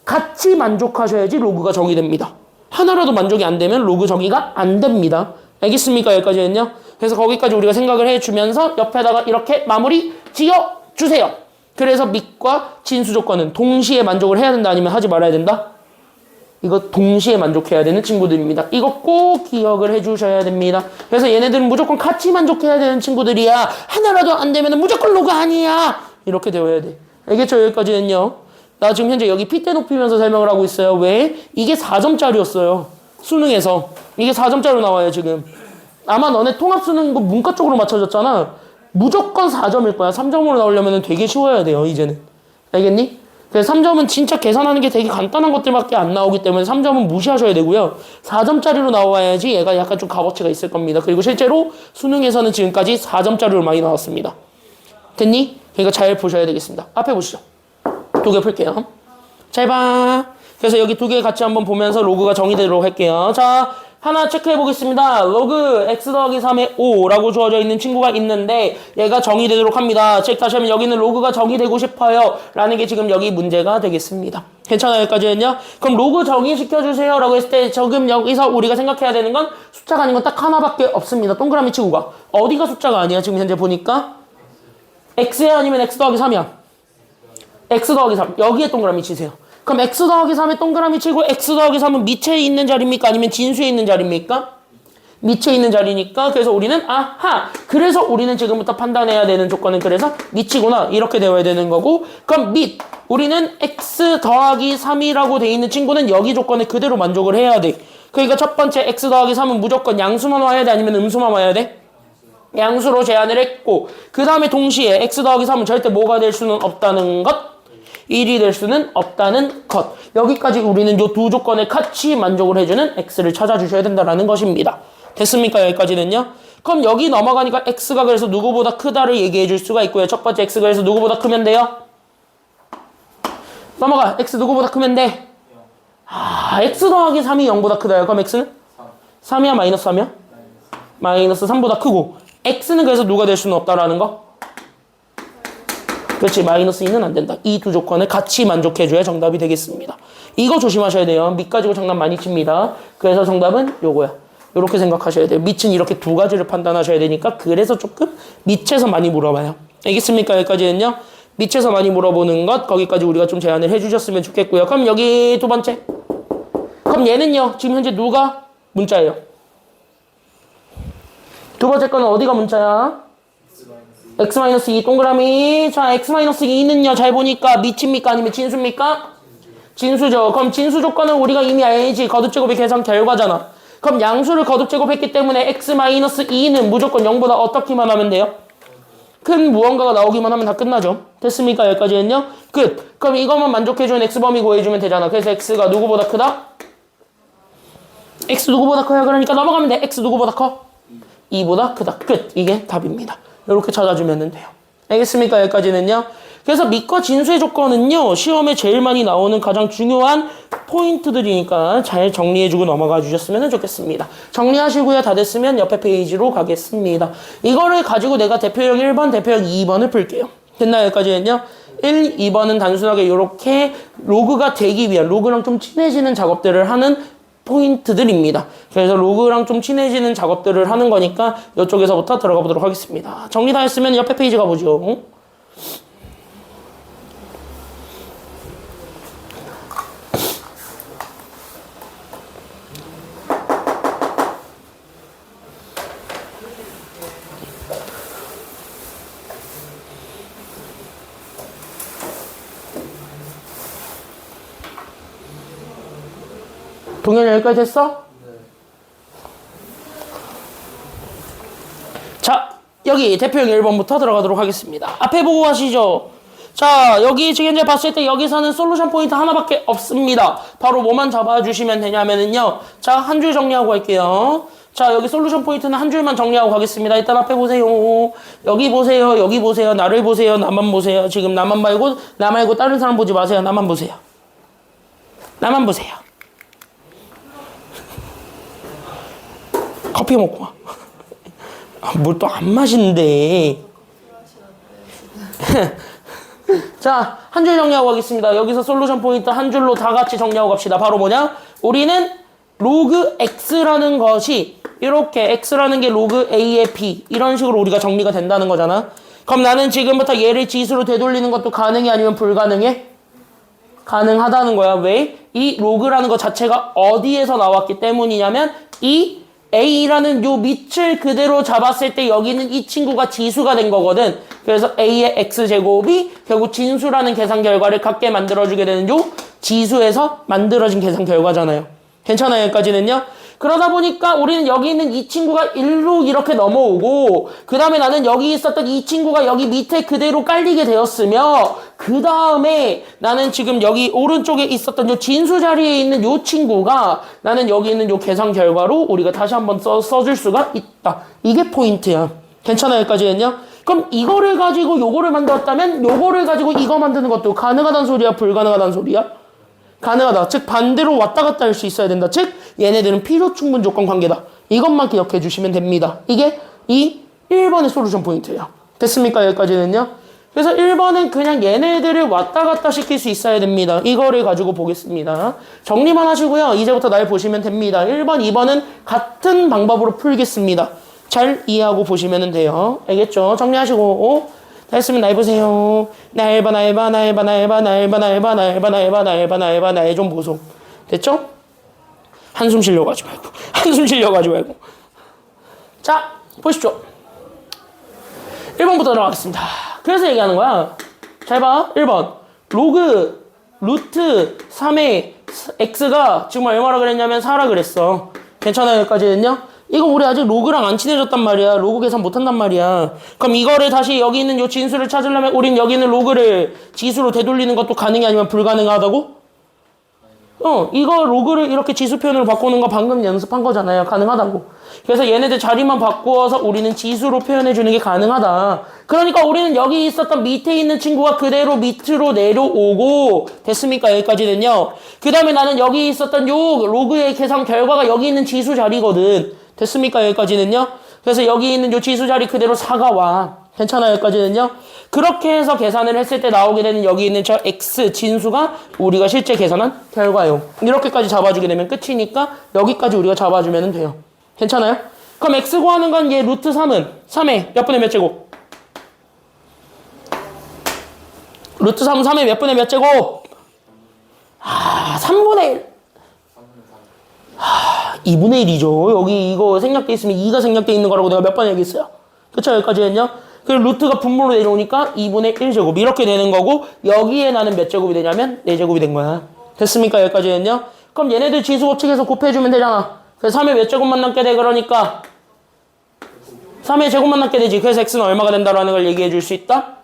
같이 만족하셔야지 로그가 정의됩니다. 하나라도 만족이 안 되면 로그 정의가 안 됩니다. 알겠습니까? 여기까지는요. 그래서 거기까지 우리가 생각을 해주면서 옆에다가 이렇게 마무리 지어주세요. 그래서 밑과 진수 조건은 동시에 만족을 해야 된다 아니면 하지 말아야 된다? 이거 동시에 만족해야 되는 친구들입니다. 이거 꼭 기억을 해주셔야 됩니다. 그래서 얘네들은 무조건 같이 만족해야 되는 친구들이야. 하나라도 안 되면 무조건 로그 아니야. 이렇게 되어야 돼. 알겠죠? 여기까지는요. 나 지금 현재 여기 핏대 높이면서 설명을 하고 있어요. 왜? 이게 4점짜리였어요. 수능에서. 이게 4점짜리로 나와요, 지금. 아마 너네 통합수능 문과 쪽으로 맞춰졌잖아. 무조건 4점일 거야. 3점으로 나오려면 되게 쉬워야 돼요, 이제는. 알겠니? 그래서 3점은 진짜 계산하는 게 되게 간단한 것들밖에 안 나오기 때문에 3점은 무시하셔야 되고요. 4점짜리로 나와야지 얘가 약간 좀 값어치가 있을 겁니다. 그리고 실제로 수능에서는 지금까지 4점짜리로 많이 나왔습니다. 됐니? 그러니까 잘 보셔야 되겠습니다. 앞에 보시죠. 두 개 풀게요. 잘 봐. 그래서 여기 두 개 같이 한번 보면서 로그가 정의되도록 할게요. 자, 하나 체크해 보겠습니다. 로그 x 더하기 3의 5라고 주어져 있는 친구가 있는데 얘가 정의되도록 합니다. 즉 다시 하면 여기는 로그가 정의되고 싶어요 라는 게 지금 여기 문제가 되겠습니다. 괜찮아요? 여기까지는요? 그럼 로그 정의시켜주세요 라고 했을 때 지금 여기서 우리가 생각해야 되는 건 숫자가 아닌 건 딱 하나밖에 없습니다. 동그라미 치고 가. 어디가 숫자가 아니야? 지금 현재 보니까 x야 아니면 x 더하기 3이야? x 더하기 3. 여기에 동그라미 치세요. 그럼 x 더하기 3에 동그라미 치고 x 더하기 3은 밑에 있는 자리입니까? 아니면 진수에 있는 자리입니까? 밑에 있는 자리니까 그래서 우리는 아하! 그래서 우리는 지금부터 판단해야 되는 조건은 그래서 밑이구나. 이렇게 되어야 되는 거고 그럼 밑! 우리는 x 더하기 3이라고 돼 있는 친구는 여기 조건에 그대로 만족을 해야 돼. 그러니까 첫 번째 x 더하기 3은 무조건 양수만 와야 돼? 아니면 음수만 와야 돼? 양수로 제한을 했고 그 다음에 동시에 x 더하기 3은 절대 뭐가 될 수는 없다는 것 1이 될 수는 없다는 것. 여기까지 우리는 이 두 조건에 같이 만족을 해주는 x를 찾아주셔야 된다는 것입니다. 됐습니까? 여기까지는요. 그럼 여기 넘어가니까 x가 그래서 누구보다 크다를 얘기해 줄 수가 있고요. 첫 번째 x가 그래서 누구보다 크면 돼요? 넘어가. x 누구보다 크면 돼? x 더하기 3이 0보다 크다요. 그럼 x는? 3이야 마이너스 3이야? 마이너스 3보다 크고 x는 그래서 누가 될 수는 없다라는 거? 그렇지. 마이너스 2는 안 된다. 이 두 조건을 같이 만족해줘야 정답이 되겠습니다. 이거 조심하셔야 돼요. 밑 가지고 장난 많이 칩니다. 그래서 정답은 요거야. 이렇게 생각하셔야 돼요. 밑은 이렇게 두 가지를 판단하셔야 되니까 그래서 조금 밑에서 많이 물어봐요. 알겠습니까? 여기까지는요. 밑에서 많이 물어보는 것 거기까지 우리가 좀 제안을 해주셨으면 좋겠고요. 그럼 여기 두 번째. 그럼 얘는요. 지금 현재 누가 문자예요? 두 번째 거는 어디가 문자야? x-2 동그라미. 자, x-2는요. 잘 보니까 밑입니까? 아니면 진수입니까? 진수죠. 그럼 진수 조건은 우리가 이미 알지. 거듭제곱의 계산 결과잖아. 그럼 양수를 거듭제곱했기 때문에 x-2는 무조건 0보다 어떻게만 하면 돼요? 큰 무언가가 나오기만 하면 다 끝나죠. 됐습니까? 여기까지는요. 끝. 그럼 이것만 만족해주는 x범위 구해주면 되잖아. 그래서 x가 누구보다 크다? x 누구보다 커요? 그러니까 넘어가면 돼. x 누구보다 커? 2보다 크다. 끝. 이게 답입니다. 이렇게 찾아주면 돼요. 알겠습니까? 여기까지는요. 그래서 밑과 진수의 조건은요. 시험에 제일 많이 나오는 가장 중요한 포인트들이니까 잘 정리해주고 넘어가 주셨으면 좋겠습니다. 정리하시고요. 다 됐으면 옆에 페이지로 가겠습니다. 이거를 가지고 내가 대표형 1번, 대표형 2번을 풀게요. 됐나요? 여기까지는요. 1, 2번은 단순하게 이렇게 로그가 되기 위한 로그랑 좀 친해지는 작업들을 하는 포인트들입니다. 그래서 로그랑 좀 친해지는 작업들을 하는 거니까 이쪽에서부터 들어가 보도록 하겠습니다. 정리 다 했으면 옆에 페이지 가보죠. 동현이 여기까지 됐어? 자, 여기 대표형 1번부터 들어가도록 하겠습니다. 앞에 보고 가시죠. 자, 여기 지금 현재 봤을 때 여기서는 솔루션 포인트 하나밖에 없습니다. 바로 뭐만 잡아주시면 되냐면은요. 자, 한 줄 정리하고 갈게요. 자, 여기 솔루션 포인트는 한 줄만 정리하고 가겠습니다. 일단 앞에 보세요. 여기 보세요. 여기 보세요. 나를 보세요. 나만 보세요. 지금 나만 말고, 나 말고 다른 사람 보지 마세요. 나만 보세요. 나만 보세요. 커피 먹고 와. 뭘 또 안 마시는데. 자, 한 줄 정리하고 가겠습니다. 여기서 솔루션 포인트 한 줄로 다 같이 정리하고 갑시다. 바로 뭐냐? 우리는 로그 x라는 것이 이렇게 x라는 게 로그 a의 b 이런 식으로 우리가 정리가 된다는 거잖아. 그럼 나는 지금부터 얘를 지수로 되돌리는 것도 가능해? 아니면 불가능해? 가능하다는 거야. 왜? 이 로그라는 것 자체가 어디에서 나왔기 때문이냐면 이 a라는 요 밑을 그대로 잡았을 때 여기는 이 친구가 지수가 된 거거든. 그래서 a의 x제곱이 결국 진수라는 계산 결과를 갖게 만들어주게 되는 요 지수에서 만들어진 계산 결과잖아요. 괜찮아요? 여기까지는요? 그러다 보니까 우리는 여기 있는 이 친구가 1로 이렇게 넘어오고 그 다음에 나는 여기 있었던 이 친구가 여기 밑에 그대로 깔리게 되었으며 그 다음에 나는 지금 여기 오른쪽에 있었던 요 진수 자리에 있는 요 친구가 나는 여기 있는 요 계산 결과로 우리가 다시 한번 써줄 수가 있다. 이게 포인트야. 괜찮아요? 여기까지는요? 그럼 이거를 가지고 요거를 만들었다면 요거를 가지고 이거 만드는 것도 가능하단 소리야? 불가능하단 소리야? 가능하다. 즉 반대로 왔다 갔다 할 수 있어야 된다. 즉 얘네들은 필요 충분 조건 관계다. 이것만 기억해 주시면 됩니다. 이게 이 1번의 솔루션 포인트예요. 됐습니까? 여기까지는요. 그래서 1번은 그냥 얘네들을 왔다 갔다 시킬 수 있어야 됩니다. 이거를 가지고 보겠습니다. 정리만 하시고요. 이제부터 날 보시면 됩니다. 1번, 2번은 같은 방법으로 풀겠습니다. 잘 이해하고 보시면 돼요. 알겠죠? 정리하시고 다 했으면 날 보세요. 날 봐, 날 봐, 날 봐, 날 봐, 날 봐, 날 봐, 날 봐, 날 봐, 날 봐, 날 봐, 날 좀 보소. 됐죠? 한숨 쉬려고 하지 말고. 한숨 쉬려고 하지 말고. 자, 보십시오. 1번부터 들어가겠습니다. 그래서 얘기하는 거야. 잘 봐. 1번. 로그 루트 3의 x가 지금 얼마라 그랬냐면 4라 그랬어. 괜찮아요? 여기까지는요? 이거 우리 아직 로그랑 안 친해졌단 말이야. 로그 계산 못한단 말이야. 그럼 이거를 다시 여기 있는 요 진수를 찾으려면 우린 여기 있는 로그를 지수로 되돌리는 것도 가능해? 아니면 불가능하다고? 이거 로그를 이렇게 지수 표현으로 바꾸는 거 방금 연습한 거잖아요. 가능하다고. 그래서 얘네들 자리만 바꾸어서 우리는 지수로 표현해주는 게 가능하다. 그러니까 우리는 여기 있었던 밑에 있는 친구가 그대로 밑으로 내려오고, 됐습니까? 여기까지는요. 그 다음에 나는 여기 있었던 요 로그의 계산 결과가 여기 있는 지수 자리거든. 됐습니까? 여기까지는요. 그래서 여기 있는 요 지수 자리 그대로 4가 와. 괜찮아요, 여기까지는요? 그렇게 해서 계산을 했을 때 나오게 되는 여기 있는 저 x 진수가 우리가 실제 계산한 결과예요. 이렇게까지 잡아주게 되면 끝이니까 여기까지 우리가 잡아주면 돼요. 괜찮아요? 그럼 x 구하는 건 얘 루트 3은 3의 몇 분의 몇 제곱? 루트 3은 3의 몇 분의 몇 제곱? 3분의 1. 2분의 1이죠. 여기 이거 생략돼 있으면 2가 생략돼 있는 거라고 내가 몇 번 얘기했어요. 그쵸? 여기까지 했냐? 그리고 루트가 분모로 내려오니까 2분의 1제곱 이렇게 되는 거고 여기에 나는 몇 제곱이 되냐면 4제곱이 된 거야. 됐습니까? 여기까지 했냐? 그럼 얘네들 지수 법칙에서 곱해주면 되잖아. 그래서 3의 몇 제곱만 남게 돼? 그러니까 3의 제곱만 남게 되지. 그래서 x는 얼마가 된다라는 걸 얘기해 줄 수 있다?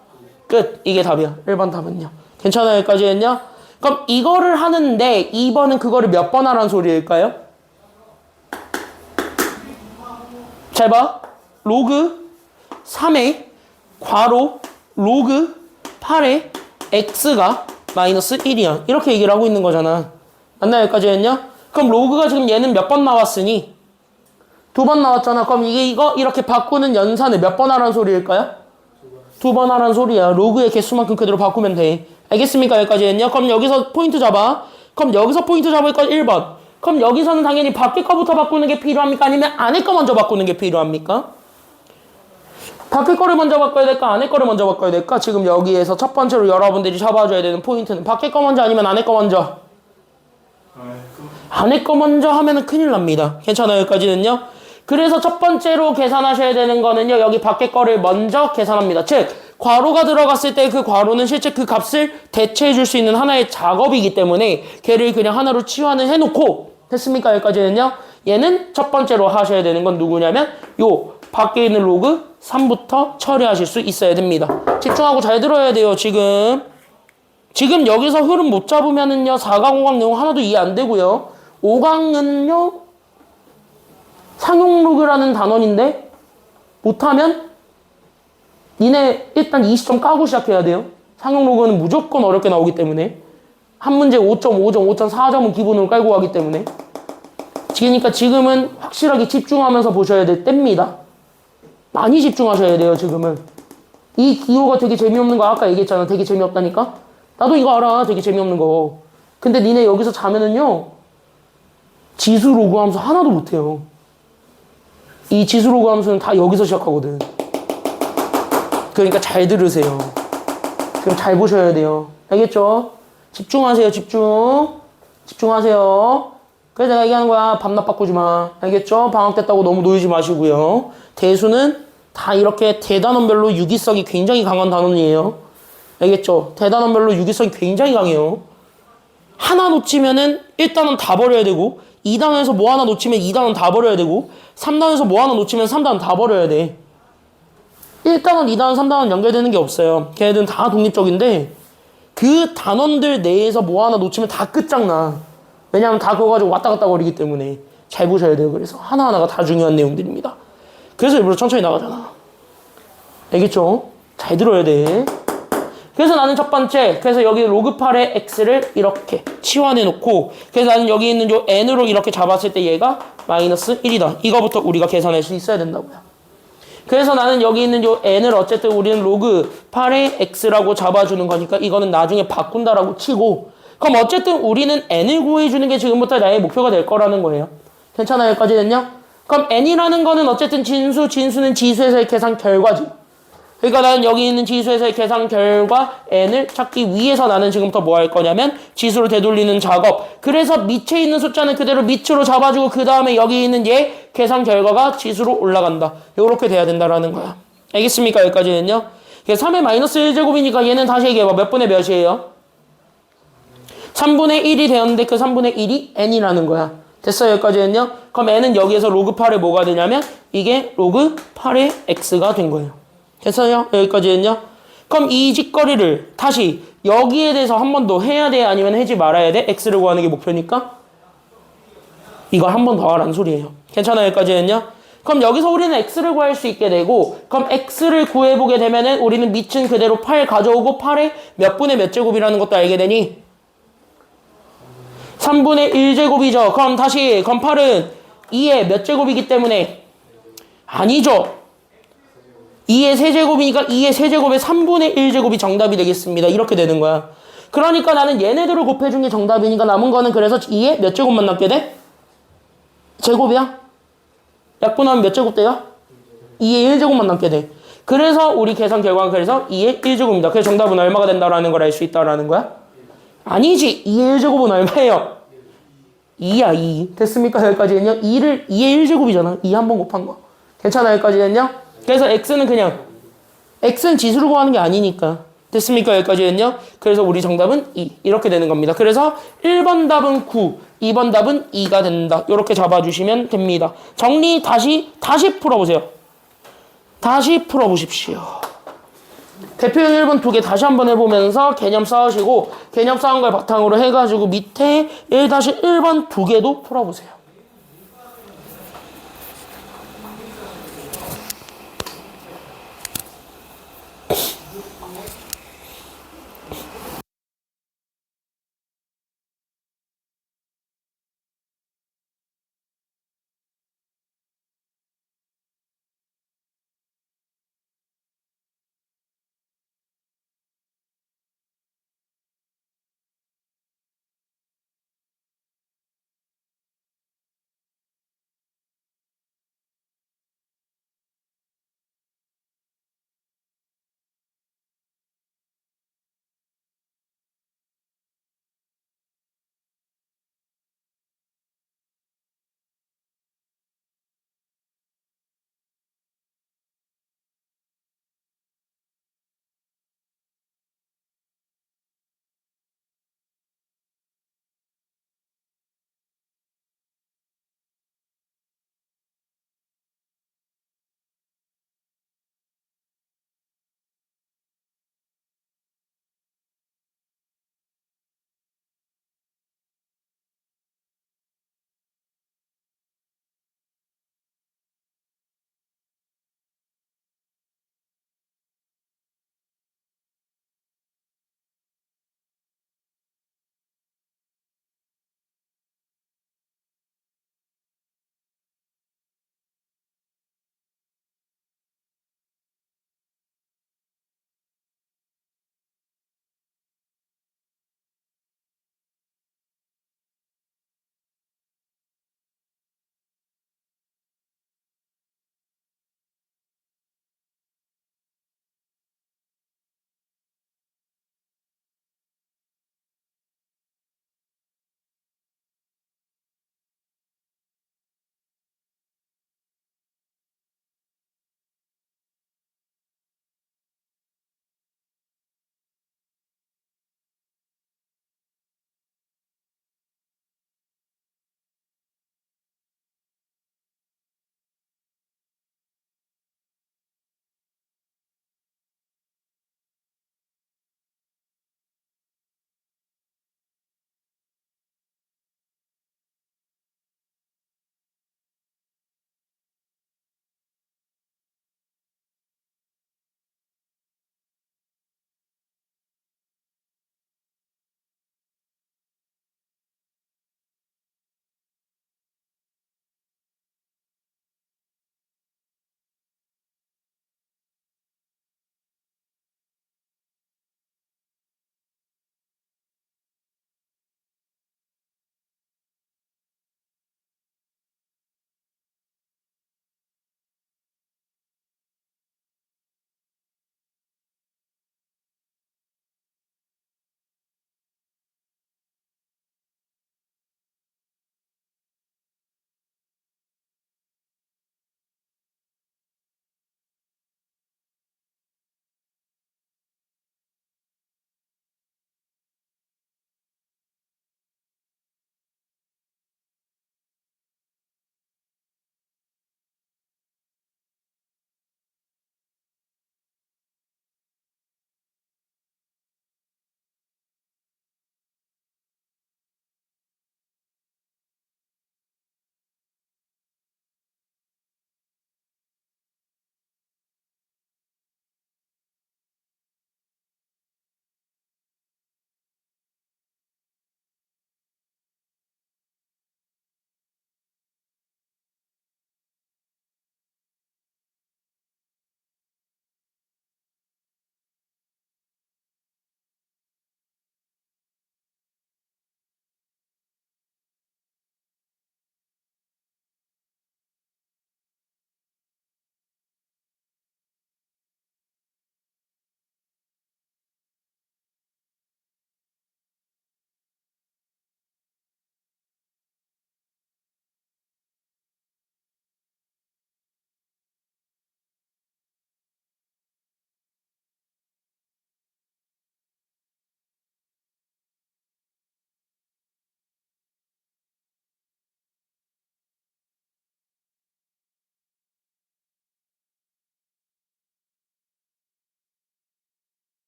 끝. 이게 답이야. 1번 답은요. 괜찮아요? 여기까지 했냐? 그럼 이거를 하는데 2번은 그거를 몇 번 하라는 소리일까요? 잘 봐. 로그 3의 괄호 로그 8의 x가 마이너스 1이야. 이렇게 얘기를 하고 있는 거잖아. 맞나요? 여기까지 했냐? 그럼 로그가 지금 얘는 몇 번 나왔으니 2번 나왔잖아. 그럼 이거 이렇게 바꾸는 연산을 몇 번 하라는 소리일까요? 2번 하라는 소리야. 로그의 개수만큼 그대로 바꾸면 돼. 알겠습니까? 여기까지 했냐? 그럼 여기서 포인트 잡아. 그럼 여기서 포인트 잡을 건 1번. 그럼 여기서는 당연히 밖에 거부터 바꾸는 게 필요합니까? 아니면 안에 거 먼저 바꾸는 게 필요합니까? 밖에 거를 먼저 바꿔야 될까? 안에 거를 먼저 바꿔야 될까? 지금 여기에서 첫 번째로 여러분들이 잡아줘야 되는 포인트는 밖에 거 먼저 아니면 안에 거 먼저? 안에 거 먼저 하면은 큰일 납니다. 괜찮아요? 여기까지는요? 그래서 첫 번째로 계산하셔야 되는 거는요. 여기 밖에 거를 먼저 계산합니다. 즉 괄호가 들어갔을 때 그 괄호는 실제 그 값을 대체해 줄 수 있는 하나의 작업이기 때문에 걔를 그냥 하나로 치환을 해놓고 됐습니까? 여기까지는요. 얘는 첫 번째로 하셔야 되는 건 누구냐면 요 밖에 있는 로그 3부터 처리하실 수 있어야 됩니다. 집중하고 잘 들어야 돼요. 지금 여기서 흐름 못 잡으면은요 4강 5강 내용 하나도 이해 안 되고요. 5강은요 상용 로그라는 단원인데 못하면 니네 일단 20점 까고 시작해야 돼요. 상용 로그는 무조건 어렵게 나오기 때문에 한 문제 5.5점, 5.4점은 기본으로 깔고 가기 때문에 그러니까 지금은 확실하게 집중하면서 보셔야 될 때입니다. 많이 집중하셔야 돼요. 지금은 이 기호가 되게 재미없는 거 아까 얘기했잖아. 되게 재미없다니까. 나도 이거 알아. 되게 재미없는 거. 근데 니네 여기서 자면은요 지수 로그 함수 하나도 못해요. 이 지수 로그 함수는 다 여기서 시작하거든. 그러니까 잘 들으세요. 그럼 잘 보셔야 돼요. 알겠죠? 집중하세요. 집중하세요. 그래서 내가 얘기하는 거야. 밤낮 바꾸지 마. 알겠죠? 방학 됐다고 너무 놀지 마시고요. 대수는 다 이렇게 대단원별로 유기성이 굉장히 강한 단원이에요. 알겠죠? 대단원별로 유기성이 굉장히 강해요. 하나 놓치면은 1단원 다 버려야 되고 2단원에서 뭐 하나 놓치면 2단원 다 버려야 되고 3단원에서 뭐 하나 놓치면 3단원 다 버려야 돼. 1단원, 2단원, 3단원 연결되는 게 없어요. 걔네들은 다 독립적인데 그 단원들 내에서 뭐 하나 놓치면 다 끝장나. 왜냐하면 다 그거 가지고 왔다 갔다 거리기 때문에 잘 보셔야 돼요. 그래서 하나하나가 다 중요한 내용들입니다. 그래서 일부러 천천히 나가잖아. 알겠죠? 잘 들어야 돼. 그래서 나는 첫 번째, 그래서 여기 로그 8의 x를 이렇게 치환해 놓고 그래서 나는 여기 있는 요 n으로 이렇게 잡았을 때 얘가 마이너스 1이다. 이거부터 우리가 계산할 수 있어야 된다고요. 그래서 나는 여기 있는 요 n을 어쨌든 우리는 로그 8의 x라고 잡아주는 거니까 이거는 나중에 바꾼다라고 치고 그럼 어쨌든 우리는 n을 구해주는 게 지금부터 나의 목표가 될 거라는 거예요. 괜찮아요? 여기까지 됐냐? 그럼 n이라는 거는 어쨌든 진수는 지수에서의 계산 결과지. 그러니까 나는 여기 있는 지수에서의 계산 결과 n을 찾기 위해서 나는 지금부터 뭐 할 거냐면 지수를 되돌리는 작업. 그래서 밑에 있는 숫자는 그대로 밑으로 잡아주고 그 다음에 여기 있는 얘 계산 결과가 지수로 올라간다. 이렇게 돼야 된다라는 거야. 알겠습니까? 여기까지는요. 3의 마이너스 1제곱이니까 얘는 다시 얘기해봐. 몇 분의 몇이에요? 3분의 1이 되었는데 그 3분의 1이 n이라는 거야. 됐어요? 여기까지는요. 그럼 n은 여기에서 로그 8에 뭐가 되냐면 이게 로그 8의 x가 된 거예요. 됐어요? 여기까지는요. 그럼 이 짓거리를 다시 여기에 대해서 한 번 더 해야 돼? 아니면 하지 말아야 돼? x를 구하는 게 목표니까 이걸 한 번 더 하라는 소리예요. 괜찮아요? 여기까지는요. 그럼 여기서 우리는 x를 구할 수 있게 되고 그럼 x를 구해보게 되면은 우리는 밑은 그대로 8 가져오고 8의 몇 분의 몇 제곱이라는 것도 알게 되니 3분의 1제곱이죠. 그럼 다시 그럼 8은 2의 몇 제곱이기 때문에 아니죠. 2의 세제곱이니까 2의 세제곱의 3분의 1제곱이 정답이 되겠습니다. 이렇게 되는 거야. 그러니까 나는 얘네들을 곱해준 게 정답이니까 남은 거는 그래서 2의 몇 제곱만 남게 돼? 제곱이야? 약분하면 몇 제곱 돼요? 2의 1제곱만 남게 돼. 그래서 우리 계산 결과는 그래서 2의 1제곱입니다. 그래서 정답은 얼마가 된다라는 걸 알 수 있다라는 거야? 아니지. 2의 1제곱은 얼마예요? 2야, 2. 됐습니까? 여기까지는요? 2의 1제곱이잖아. 2 한 번 곱한 거. 괜찮아, 여기까지는요? 그래서 x는 그냥, x는 지수를 구하는 게 아니니까. 됐습니까? 여기까지는요? 그래서 우리 정답은 2. 이렇게 되는 겁니다. 그래서 1번 답은 9, 2번 답은 2가 된다. 이렇게 잡아주시면 됩니다. 정리 다시 풀어보세요. 다시 풀어보십시오. 대표형 1번 2개 다시 한번 해보면서 개념 쌓으시고 개념 쌓은 걸 바탕으로 해가지고 밑에 1-1번 2개도 풀어보세요.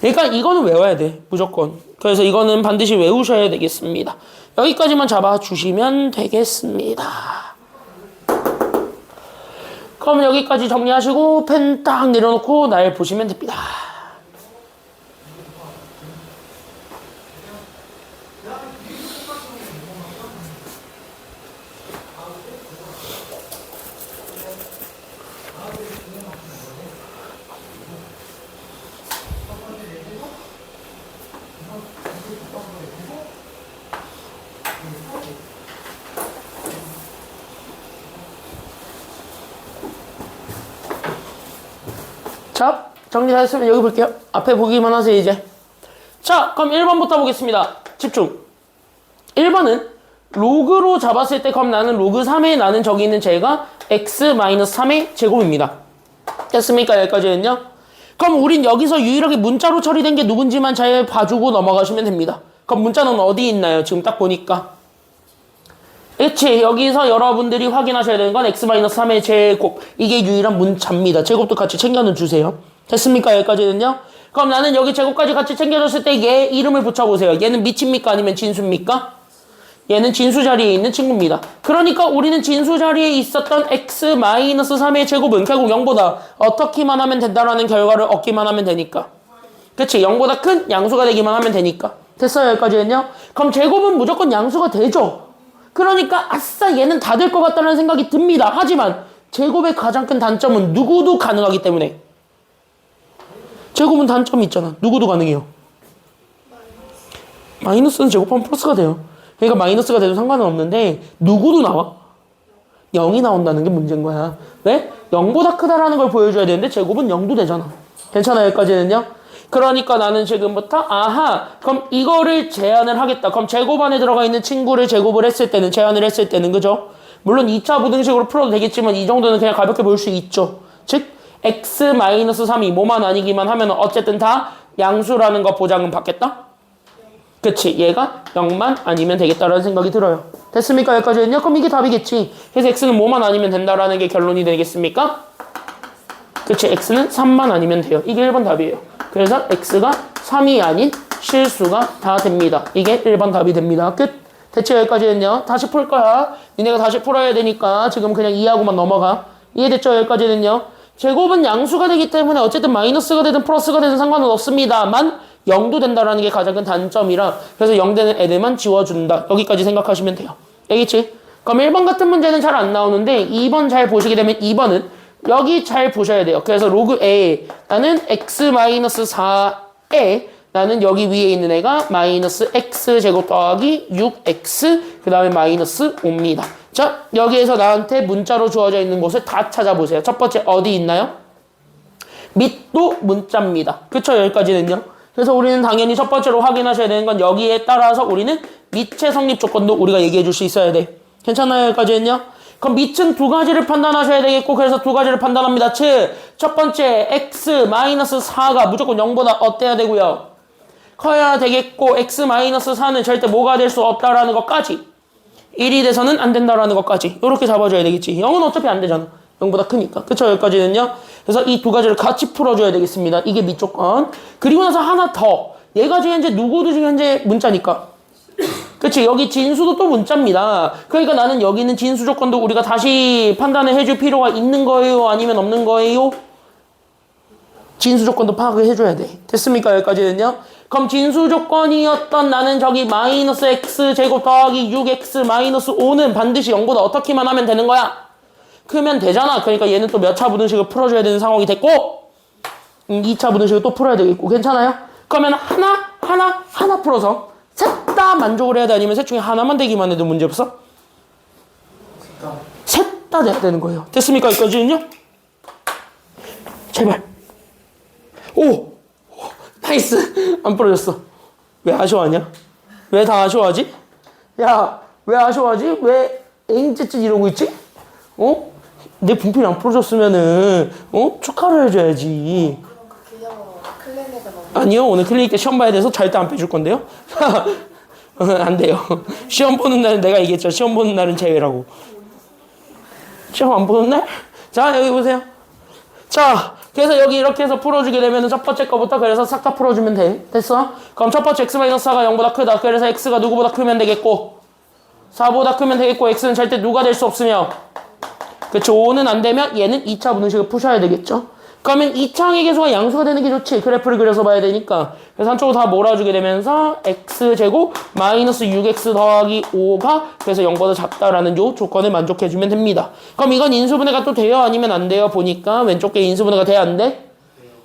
그러니까 이거는 외워야 돼. 무조건. 그래서 이거는 반드시 외우셔야 되겠습니다. 여기까지만 잡아주시면 되겠습니다. 그럼 여기까지 정리하시고 펜 딱 내려놓고 날 보시면 됩니다. 자, 정리 다 했으면 여기 볼게요. 앞에 보기만 하세요, 이제. 자, 그럼 1번부터 보겠습니다. 집중. 1번은 로그로 잡았을 때 그럼 나는 로그 3에 나는 저기 있는 제가 x-3의 제곱입니다. 됐습니까? 여기까지는요. 그럼 우린 여기서 유일하게 문자로 처리된 게 누군지만 잘 봐주고 넘어가시면 됩니다. 그럼 문자는 어디 있나요? 지금 딱 보니까. 그치, 여기서 여러분들이 확인하셔야 되는 건 x-3의 제곱. 이게 유일한 문자입니다. 제곱도 같이 챙겨는 주세요. 됐습니까? 여기까지는요. 그럼 나는 여기 제곱까지 같이 챙겨줬을 때 얘 이름을 붙여보세요. 얘는 미치입니까? 아니면 진수입니까? 얘는 진수 자리에 있는 친구입니다. 그러니까 우리는 진수 자리에 있었던 x-3의 제곱은 결국 0보다 어떻게만 하면 된다라는 결과를 얻기만 하면 되니까. 그치, 0보다 큰 양수가 되기만 하면 되니까. 됐어요? 여기까지는요. 그럼 제곱은 무조건 양수가 되죠. 그러니까 아싸 얘는 다 될 것 같다는 생각이 듭니다. 하지만 제곱의 가장 큰 단점은 누구도 가능하기 때문에. 제곱은 단점이 있잖아. 누구도 가능해요. 마이너스는 제곱하면 플러스가 돼요. 그러니까 마이너스가 돼도 상관은 없는데 누구도 나와? 0이 나온다는 게 문제인 거야. 왜? 0보다 크다라는 걸 보여줘야 되는데 제곱은 0도 되잖아. 괜찮아요? 여기까지는요? 그러니까 나는 지금부터 아하 그럼 이거를 제한을 하겠다. 그럼 제곱 안에 들어가 있는 친구를 제곱을 했을 때는 제한을 했을 때는 그죠? 물론 2차 부등식으로 풀어도 되겠지만 이 정도는 그냥 가볍게 볼 수 있죠. 즉 x-3이 뭐만 아니기만 하면 어쨌든 다 양수라는 거 보장은 받겠다? 그치, 얘가 0만 아니면 되겠다라는 생각이 들어요. 됐습니까? 여기까지는요? 그럼 이게 답이겠지. 그래서 x는 뭐만 아니면 된다라는 게 결론이 되겠습니까? 그치, x는 3만 아니면 돼요. 이게 1번 답이에요. 그래서 x가 3이 아닌 실수가 다 됩니다. 이게 1번 답이 됩니다. 끝. 대체 여기까지는요. 다시 풀 거야. 니네가 다시 풀어야 되니까 지금 그냥 이해하고만 넘어가. 이해됐죠? 여기까지는요. 제곱은 양수가 되기 때문에 어쨌든 마이너스가 되든 플러스가 되든 상관은 없습니다만 0도 된다라는 게 가장 큰 단점이라 그래서 0 되는 애들만 지워준다. 여기까지 생각하시면 돼요. 알겠지? 그럼 1번 같은 문제는 잘 안 나오는데 2번 잘 보시게 되면 2번은 여기 잘 보셔야 돼요. 그래서 로그 A 나는 x-4에 나는 여기 위에 있는 애가 마이너스 x제곱 더하기 6x 그 다음에 마이너스 5입니다. 자, 여기에서 나한테 문자로 주어져 있는 곳을 다 찾아보세요. 첫 번째 어디 있나요? 밑도 문자입니다. 그쵸? 여기까지는요. 그래서 우리는 당연히 첫 번째로 확인하셔야 되는 건 여기에 따라서 우리는 밑의 성립 조건도 우리가 얘기해 줄 수 있어야 돼. 괜찮아요? 여기까지는요. 그럼 밑은 두 가지를 판단하셔야 되겠고 그래서 두 가지를 판단합니다. 즉, 첫 번째 x-4가 무조건 0보다 어때야 되고요? 커야 되겠고 x-4는 절대 뭐가 될 수 없다라는 것까지 1이 돼서는 안 된다라는 것까지 이렇게 잡아줘야 되겠지. 0은 어차피 안 되잖아. 0보다 크니까. 그쵸? 여기까지는요. 그래서 이 두 가지를 같이 풀어줘야 되겠습니다. 이게 밑조건. 그리고 나서 하나 더. 얘가 지금 현재 누구도 지금 현재 문자니까. 그치? 여기 진수도 또 문자입니다. 그러니까 나는 여기 있는 진수 조건도 우리가 다시 판단을 해줄 필요가 있는 거예요? 아니면 없는 거예요? 진수 조건도 파악을 해줘야 돼. 됐습니까? 여기까지는요. 그럼 진수 조건이었던 나는 저기 마이너스 x제곱 더하기 6x 마이너스 5는 반드시 0보다 어떻게만 하면 되는 거야? 크면 되잖아. 그러니까 얘는 또 몇 차 부등식을 풀어줘야 되는 상황이 됐고 2차 부등식을 또 풀어야 되겠고 괜찮아요? 그러면 하나 풀어서 셋 다 만족을 해야 돼? 아니면 셋 중에 하나만 되기만 해도 문제 없어? 셋 다 돼야 되는 거예요. 됐습니까? 여기까지는요? 제발. 오! 나이스! 안 부러졌어. 왜 아쉬워하냐? 왜 다 아쉬워하지? 야, 왜 아쉬워하지? 왜 엥찌찌 이러고 있지? 어? 내 분필이 안 부러졌으면은 축하를 해줘야지. 클리닉에 넣어. 아니요, 오늘 클리닉 때 시험 봐야 돼서 절대 안 빼줄 건데요. 안 돼요. 시험 보는 날은 내가 얘기했죠. 시험 보는 날은 제외라고. 시험 안 보는 날? 자, 여기 보세요. 자, 그래서 여기 이렇게 해서 풀어주게 되면 첫 번째 거부터 그래서 싹 다 풀어주면 돼. 됐어? 그럼 첫 번째 x-4가 0보다 크다. 그래서 x가 누구보다 크면 되겠고 4보다 크면 되겠고 x는 절대 누가 될 수 없으며 그쵸. 5는 안 되면 얘는 2차 분식을 푸셔야 되겠죠. 그러면 2차 항의계수가 양수가 되는 게 좋지. 그래프를 그려서 봐야 되니까. 그래서 한쪽으로 다 몰아주게 되면서 x제곱 마이너스 6x 더하기 5가 그래서 0보다 작다라는 요 조건을 만족해주면 됩니다. 그럼 이건 인수분해가 또 돼요? 아니면 안 돼요? 보니까 왼쪽 게 인수분해가 돼? 안 돼?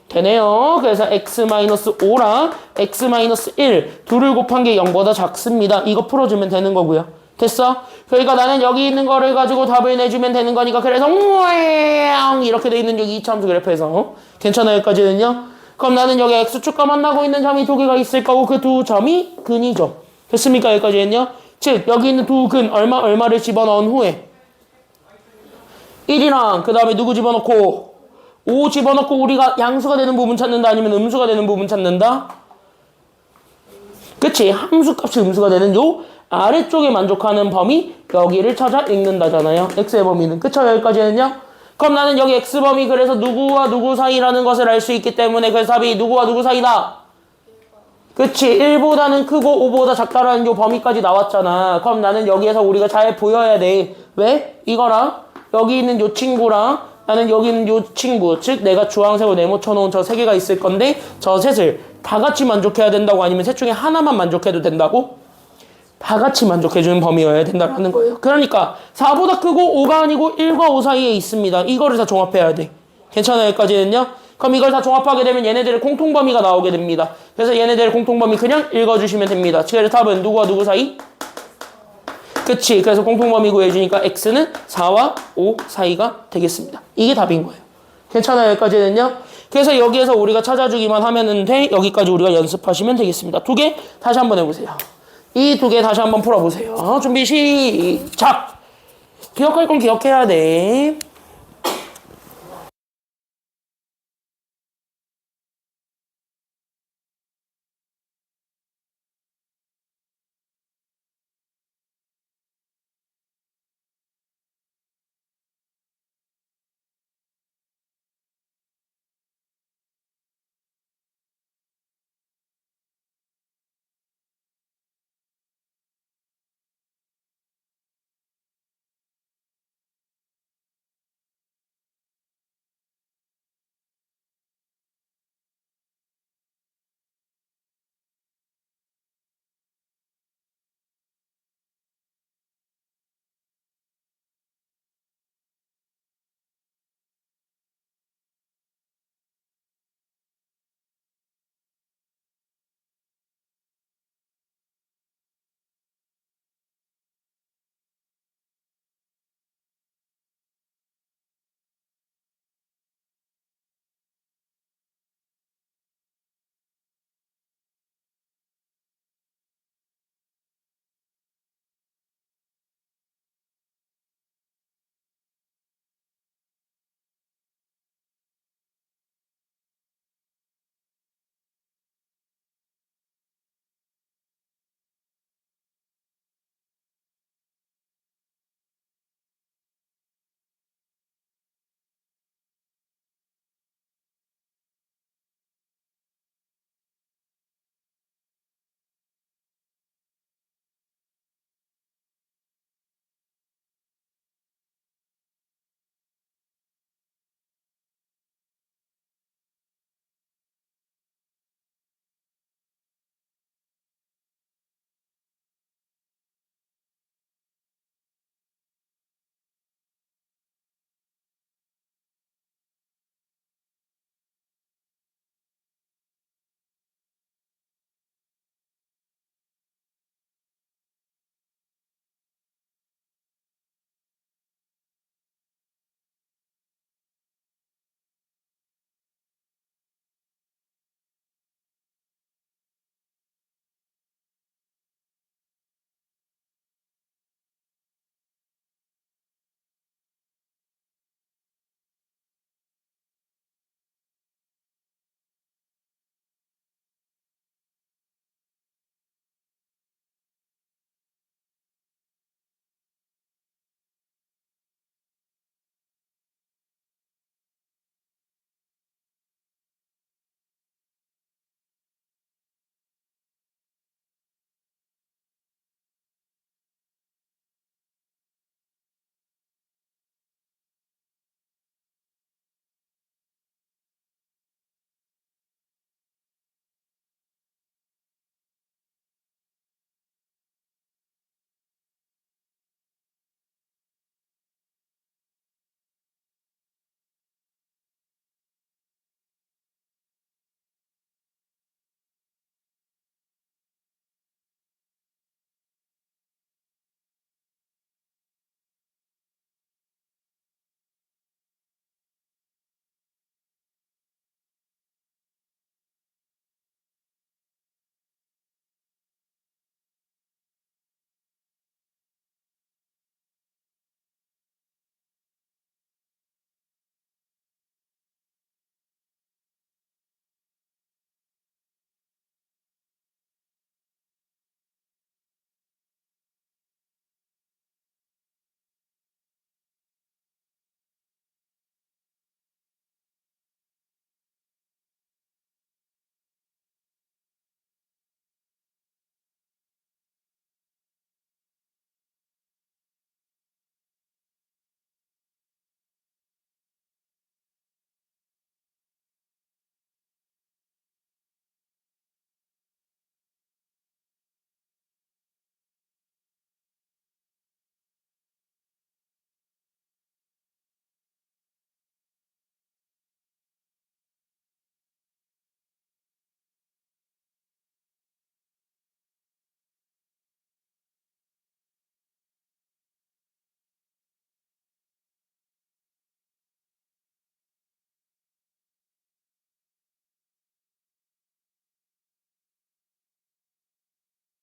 되네요. 그래서 x-5랑 x-1 둘을 곱한 게 0보다 작습니다. 이거 풀어주면 되는 거고요. 됐어? 그러니까 나는 여기 있는 거를 가지고 답을 내주면 되는 거니까 그래서 이렇게 돼 있는 여기 2차 함수 그래프에서 괜찮아요? 여기까지는요? 그럼 나는 여기 x축과 만나고 있는 점이 두 개가 있을 거고 그 두 점이 근이죠. 됐습니까? 여기까지는요? 즉 여기 있는 두 근 얼마를 집어넣은 후에 1이랑 그 다음에 누구 집어넣고 5 집어넣고 우리가 양수가 되는 부분 찾는다 아니면 음수가 되는 부분 찾는다? 그치? 함수값이 음수가 되는 요 아래쪽에 만족하는 범위 여기를 찾아 읽는다잖아요. x의 범위는. 그쵸? 여기까지는요? 그럼 나는 여기 x범위 그래서 누구와 누구 사이라는 것을 알 수 있기 때문에 그래서 답이 누구와 누구 사이다? 그치? 1보다는 크고 5보다 작다라는 요 범위까지 나왔잖아. 그럼 나는 여기에서 우리가 잘 보여야 돼. 왜? 이거랑 여기 있는 요 친구랑 나는 여기 있는 요 친구 즉 내가 주황색으로 네모쳐놓은 저 세 개가 있을 건데 저 셋을 다 같이 만족해야 된다고 아니면 셋 중에 하나만 만족해도 된다고? 다 같이 만족해주는 범위여야 된다는 거예요. 그러니까 4보다 크고 5가 아니고 1과 5 사이에 있습니다. 이거를 다 종합해야 돼. 괜찮아요? 여기까지는요? 그럼 이걸 다 종합하게 되면 얘네들의 공통범위가 나오게 됩니다. 그래서 얘네들의 공통범위 그냥 읽어주시면 됩니다. 그래서 답은 누구와 누구 사이? 그치. 그래서 공통범위 구해주니까 x는 4와 5 사이가 되겠습니다. 이게 답인 거예요. 괜찮아요? 여기까지는요? 그래서 여기에서 우리가 찾아주기만 하면 돼. 여기까지 우리가 연습하시면 되겠습니다. 두 개 다시 한번 해보세요. 이 두 개 다시 한번 풀어보세요. 준비 시작! 기억할 건 기억해야 돼.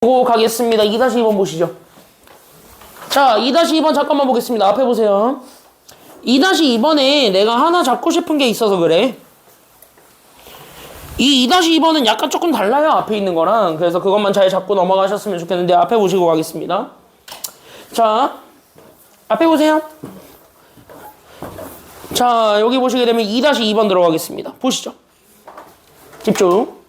보고 가겠습니다. 2-2번 보시죠. 자, 2-2번 잠깐만 보겠습니다. 앞에 보세요. 2-2번에 내가 하나 잡고 싶은 게 있어서 그래. 이 2-2번은 약간 조금 달라요. 앞에 있는 거랑. 그래서 그것만 잘 잡고 넘어가셨으면 좋겠는데 앞에 보시고 가겠습니다. 자, 앞에 보세요. 자, 여기 보시게 되면 2-2번 들어가겠습니다. 보시죠. 집중.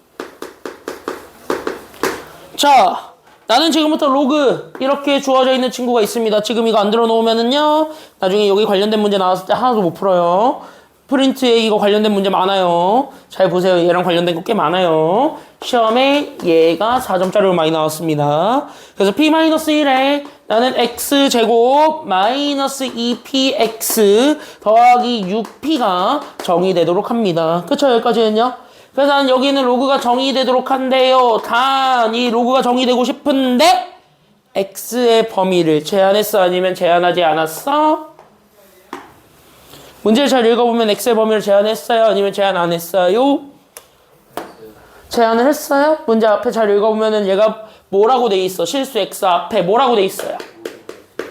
자, 나는 지금부터 로그 이렇게 주어져 있는 친구가 있습니다. 지금 이거 안 들어놓으면은요 나중에 여기 관련된 문제 나왔을 때 하나도 못 풀어요. 프린트에 이거 관련된 문제 많아요. 잘 보세요. 얘랑 관련된 거 꽤 많아요. 시험에 얘가 4점짜리로 많이 나왔습니다. 그래서 p-1에 나는 x제곱 마이너스 2px 더하기 6p가 정의되도록 합니다. 그쵸? 여기까지는요? 그래서 나는 여기는 로그가 정의되도록 한대요. 단, 이 로그가 정의되고 싶은데 x의 범위를 제한했어? 아니면 제한하지 않았어? 문제를 잘 읽어보면 x의 범위를 제한했어요? 아니면 제한 안 했어요? 제한을 했어요? 문제 앞에 잘 읽어보면은 얘가 뭐라고 돼 있어? 실수 x 앞에 뭐라고 돼 있어요?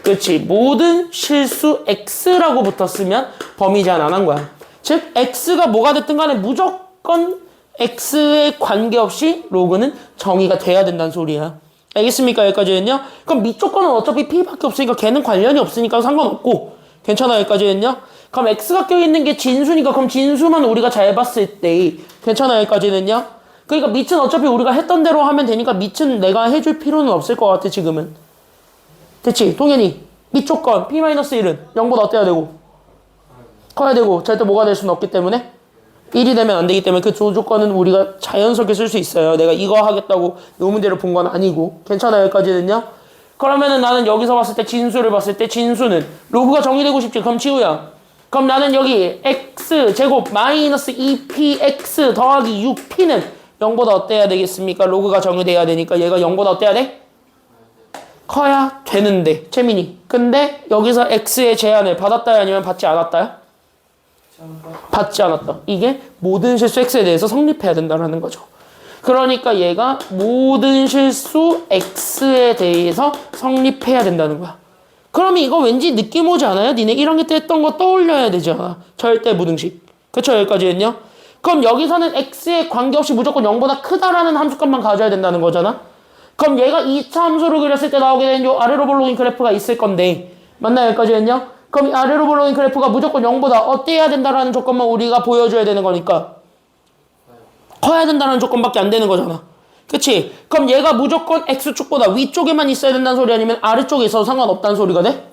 그렇지. 모든 실수 x라고 붙었으면 범위 제한 안 한 거야. 즉 x가 뭐가 됐든 간에 무조건 x에 관계없이 로그는 정의가 돼야 된다는 소리야. 알겠습니까? 여기까지는요. 그럼 밑조건은 어차피 p밖에 없으니까 걔는 관련이 없으니까 상관없고 괜찮아요? 여기까지는요. 그럼 x가 껴있는 게 진수니까 그럼 진수만 우리가 잘 봤을 때 괜찮아요? 여기까지는요. 그러니까 밑은 어차피 우리가 했던 대로 하면 되니까 밑은 내가 해줄 필요는 없을 것 같아 지금은. 됐지? 동현이 밑조건 p-1은 0보다 어때야 되고 커야 되고 절대 뭐가 될 수는 없기 때문에 1이 되면 안 되기 때문에 그 두 조건은 우리가 자연스럽게 쓸 수 있어요. 내가 이거 하겠다고 요 문제를 본 건 아니고 괜찮아요? 여기까지는요. 그러면은 나는 여기서 봤을 때 진수를 봤을 때 진수는 로그가 정의되고 싶지. 그럼 지우야. 그럼 나는 여기 x제곱 마이너스 2px 더하기 6p는 0보다 어때야 되겠습니까? 로그가 정의돼야 되니까 얘가 0보다 어때야 돼? 커야 되는데 채민이. 근데 여기서 x의 제한을 받았다야 아니면 받지 않았다야? 받지 않았다. 이게 모든 실수 x에 대해서 성립해야 된다는 거죠. 그러니까 얘가 모든 실수 x에 대해서 성립해야 된다는 거야. 그러면 이거 왠지 느낌 오지 않아요? 니네 1학년 때 했던 거 떠올려야 되지 않아? 절대 무등식. 그쵸? 여기까지는요? 그럼 여기서는 x에 관계없이 무조건 0보다 크다라는 함수값만 가져야 된다는 거잖아? 그럼 얘가 2차 함수를 그렸을 때 나오게 되는 요 아래로 볼록인 그래프가 있을 건데 맞나요? 여기까지는요? 그럼 이 아래로 볼록인 그래프가 무조건 0보다 어때야 된다라는 조건만 우리가 보여줘야 되는 거니까 커야 된다는 조건밖에 안 되는 거잖아. 그치? 그럼 얘가 무조건 x축보다 위쪽에만 있어야 된다는 소리 아니면 아래쪽에 있어도 상관없다는 소리가 돼?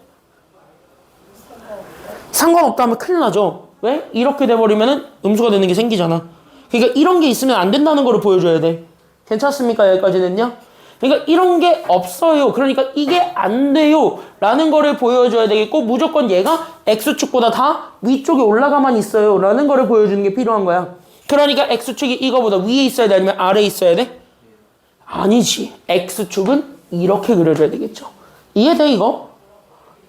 상관없다 하면 큰일 나죠. 왜? 이렇게 돼버리면은 음수가 되는 게 생기잖아. 그러니까 이런 게 있으면 안 된다는 거를 보여줘야 돼. 괜찮습니까? 여기까지는요? 그러니까 이런 게 없어요. 그러니까 이게 안 돼요. 라는 거를 보여줘야 되겠고 무조건 얘가 x축보다 다 위쪽에 올라가만 있어요. 라는 거를 보여주는 게 필요한 거야. 그러니까 x축이 이거보다 위에 있어야 돼? 아니면 아래에 있어야 돼? 아니지. x축은 이렇게 그려줘야 되겠죠. 이해돼 이거?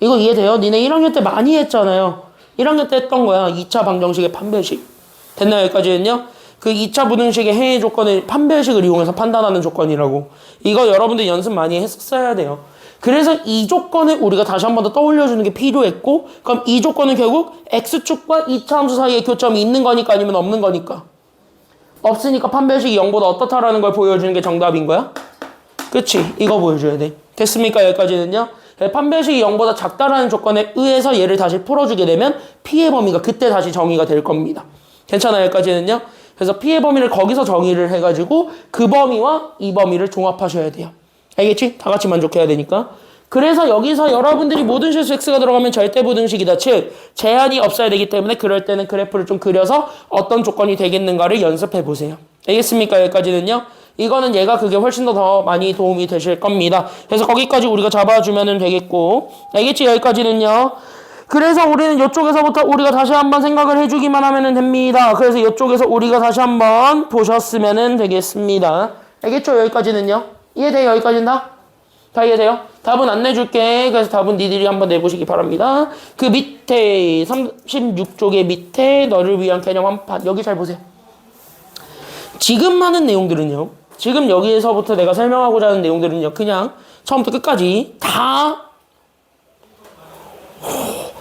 이거 이해돼요? 니네 1학년 때 많이 했잖아요. 1학년 때 했던 거야. 2차 방정식의 판별식. 됐나요? 여기까지는요? 그 2차 부등식의 해의 조건을 판별식을 이용해서 판단하는 조건이라고. 이거 여러분들 연습 많이 했었어야 돼요. 그래서 이 조건을 우리가 다시 한 번 더 떠올려주는 게 필요했고 그럼 이 조건은 결국 x축과 2차 함수 사이에 교점이 있는 거니까 아니면 없는 거니까 없으니까 판별식이 0보다 어떻다라는 걸 보여주는 게 정답인 거야? 그치? 이거 보여줘야 돼. 됐습니까? 여기까지는요? 판별식이 0보다 작다라는 조건에 의해서 얘를 다시 풀어주게 되면 p의 범위가 그때 다시 정의가 될 겁니다. 괜찮아요? 여기까지는요? 그래서 p의 범위를 거기서 정의를 해가지고 그 범위와 이 범위를 종합하셔야 돼요. 알겠지? 다 같이 만족해야 되니까. 그래서 여기서 여러분들이 모든 실수 x가 들어가면 절대 부등식이다. 즉 제한이 없어야 되기 때문에 그럴 때는 그래프를 좀 그려서 어떤 조건이 되겠는가를 연습해 보세요. 알겠습니까? 여기까지는요. 이거는 얘가 그게 훨씬 더 많이 도움이 되실 겁니다. 그래서 거기까지 우리가 잡아주면 되겠고 알겠지? 여기까지는요. 그래서 우리는 이쪽에서부터 우리가 다시 한번 생각을 해주기만 하면 됩니다. 그래서 이쪽에서 우리가 다시 한번 보셨으면 되겠습니다. 알겠죠? 여기까지는요. 이해돼요? 여기까지는 다? 다 이해돼요? 답은 안 내줄게. 그래서 답은 니들이 한번 내보시기 바랍니다. 그 밑에 36쪽의 밑에 너를 위한 개념 한판 여기 잘 보세요. 지금 하는 내용들은요. 지금 여기에서부터 내가 설명하고자 하는 내용들은요. 그냥 처음부터 끝까지 다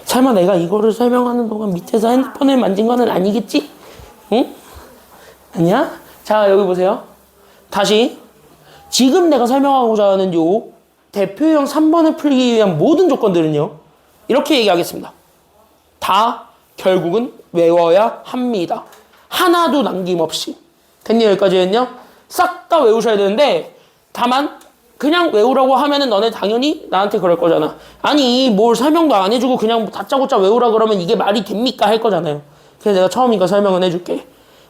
설마 내가 이거를 설명하는 동안 밑에서 핸드폰을 만진 거는 아니겠지? 응? 아니야? 자, 여기 보세요. 다시 지금 내가 설명하고자 하는 요 대표형 3번을 풀기 위한 모든 조건들은요. 이렇게 얘기하겠습니다. 다 결국은 외워야 합니다. 하나도 남김없이. 됐니? 여기까지는요. 싹 다 외우셔야 되는데 다만 그냥 외우라고 하면은 너네 당연히 나한테 그럴 거잖아. 아니 뭘 설명도 안 해주고 그냥 다짜고짜 외우라 그러면 이게 말이 됩니까? 할 거잖아요. 그래서 내가 처음이니까 설명은 해줄게.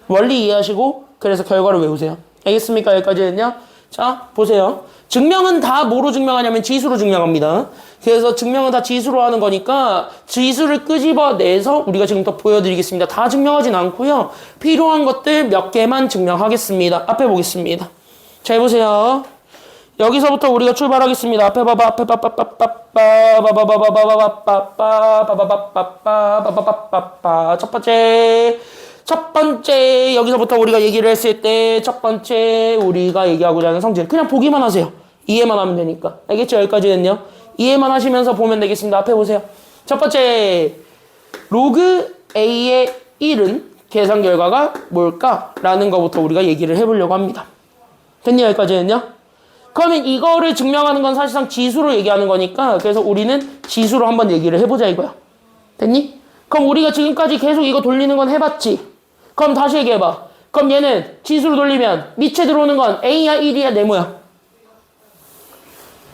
원리 이해하시고 그래서 결과를 외우세요. 알겠습니까? 여기까지는요. 자 보세요. 증명은 다 뭐로 증명하냐면 지수로 증명합니다. 그래서 증명은 다 지수로 하는 거니까 지수를 끄집어내서 우리가 지금부터 보여드리겠습니다. 다 증명하진 않고요. 필요한 것들 몇 개만 증명하겠습니다. 앞에 보겠습니다. 잘 보세요. 여기서부터 우리가 출발하겠습니다. 앞에 봐봐. 앞에 빠빠빠빠빠빠빠빠빠빠빠빠빠빠빠빠빠빠빠 첫 번째 여기서부터 우리가 얘기를 했을 때 첫 번째 우리가 얘기하고자 하는 성질 그냥 보기만 하세요. 이해만 하면 되니까. 알겠죠? 여기까지는요. 이해만 하시면서 보면 되겠습니다. 앞에 보세요. 첫 번째 로그 A의 1은 계산 결과가 뭘까? 라는 것부터 우리가 얘기를 해보려고 합니다. 됐니? 여기까지는요. 그러면 이거를 증명하는 건 사실상 지수로 얘기하는 거니까 그래서 우리는 지수로 한번 얘기를 해보자 이거야. 됐니? 그럼 우리가 지금까지 계속 이거 돌리는 건 해봤지? 그럼 다시 얘기해봐. 그럼 얘는 지수로 돌리면 밑에 들어오는 건 A야 1이야 네모야?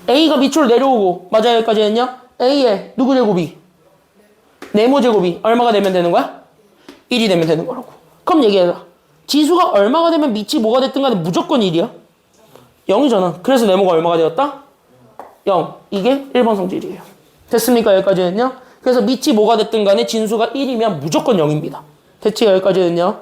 A가 밑으로 내려오고 맞아요 여기까지는요? A의 누구 제곱이? 네모 제곱이 얼마가 되면 되는 거야? 1이 되면 되는 거라고. 그럼 얘기해라. 지수가 얼마가 되면 밑이 뭐가 됐든 간에 무조건 1이야? 0이잖아. 그래서 네모가 얼마가 되었다? 0. 이게 1번 성질이에요. 됐습니까? 여기까지는요. 그래서 밑이 뭐가 됐든 간에 진수가 1이면 무조건 0입니다. 됐지? 여기까지는요.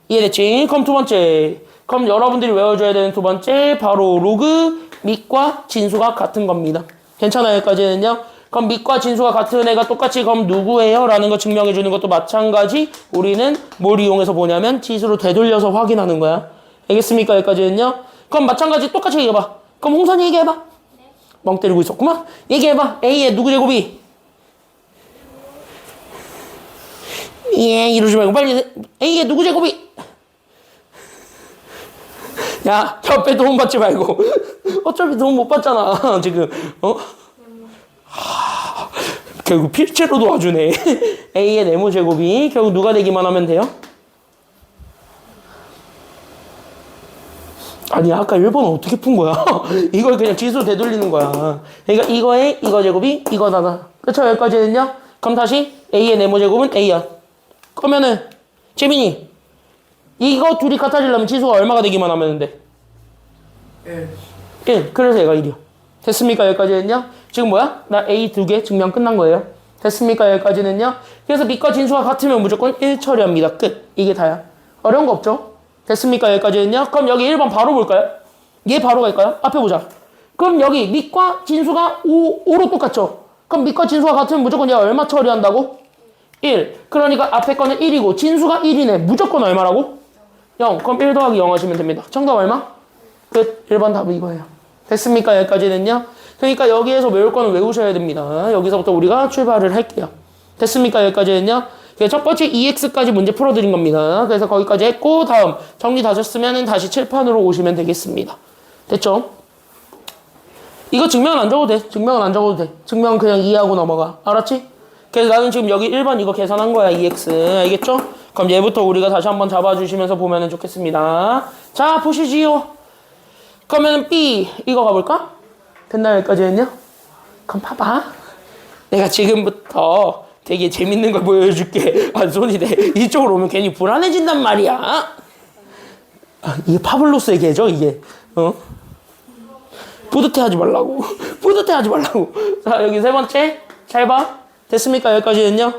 이해됐지? 그럼 두 번째. 그럼 여러분들이 외워줘야 되는 두 번째 바로 로그 밑과 진수가 같은 겁니다. 괜찮아요? 여기까지는요. 그럼 밑과 진수가 같은 애가 똑같이 그럼 누구예요? 라는 거 증명해주는 것도 마찬가지 우리는 뭘 이용해서 보냐면 지수로 되돌려서 확인하는 거야. 알겠습니까? 여기까지는요. 그럼 마찬가지 똑같이 얘기해봐. 그럼 홍선이 얘기해봐. 네. 멍 때리고 있었구만. 얘기해봐. A의 누구 제곱이? 예, 이러지 말고 빨리 A의 누구 제곱이? 야, 옆에 도움 받지 말고. 어차피 도움 못 받잖아, 지금. 결국 필체로 도와주네. A의 네모 제곱이 결국 누가 되기만 하면 돼요? 아니 아까 1번은 어떻게 푼 거야? 이걸 그냥 지수로 되돌리는 거야. 그러니까 이거에 이거 제곱이 이거다. 그쵸? 여기까지는요? 그럼 다시 A의 네모 제곱은 A야. 그러면은 재민이 이거 둘이 같아지려면 지수가 얼마가 되기만 하면 돼? 1. 그래서 얘가 1이야. 됐습니까? 여기까지는요? 지금 뭐야? 나 A 2개 증명 끝난 거예요. 됐습니까? 여기까지는요? 그래서 밑과 진수가 같으면 무조건 1 처리합니다. 끝. 이게 다야. 어려운 거 없죠? 됐습니까? 여기까지는요? 그럼 여기 1번 바로 볼까요? 얘 바로 갈까요? 앞에 보자. 그럼 여기 밑과 진수가 5로 똑같죠? 그럼 밑과 진수가 같으면 무조건 얘 얼마 처리한다고? 1. 그러니까 앞에 거는 1이고 진수가 1이네. 무조건 얼마라고? 0. 그럼 1 더하기 0 하시면 됩니다. 정답 얼마? 끝. 1번 답은 이거예요. 됐습니까? 여기까지는요? 그러니까 여기에서 외울 거는 외우셔야 됩니다. 여기서부터 우리가 출발을 할게요. 됐습니까? 여기까지는요? 첫 번째 EX까지 문제 풀어드린 겁니다. 그래서 거기까지 했고 다음 정리 다 하셨으면 다시 칠판으로 오시면 되겠습니다. 됐죠? 이거 증명은 안 적어도 돼. 증명은 안 적어도 돼. 증명은 그냥 이해하고 넘어가. 알았지? 그래서 나는 지금 여기 1번 이거 계산한 거야. EX. 알겠죠? 그럼 얘부터 우리가 다시 한번 잡아주시면서 보면 좋겠습니다. 자 보시지요. 그러면 B 이거 가볼까? 됐나요? 여기까지는요? 그럼 봐봐. 내가 지금부터 되게 재밌는 걸 보여줄게. 아, 손이 돼. 이쪽으로 오면 괜히 불안해진단 말이야. 아, 이게 파블로스의 개죠, 이게. 뿌듯해하지 말라고. 뿌듯해하지 말라고. 자, 여기 세 번째. 잘 봐. 됐습니까? 여기까지는요?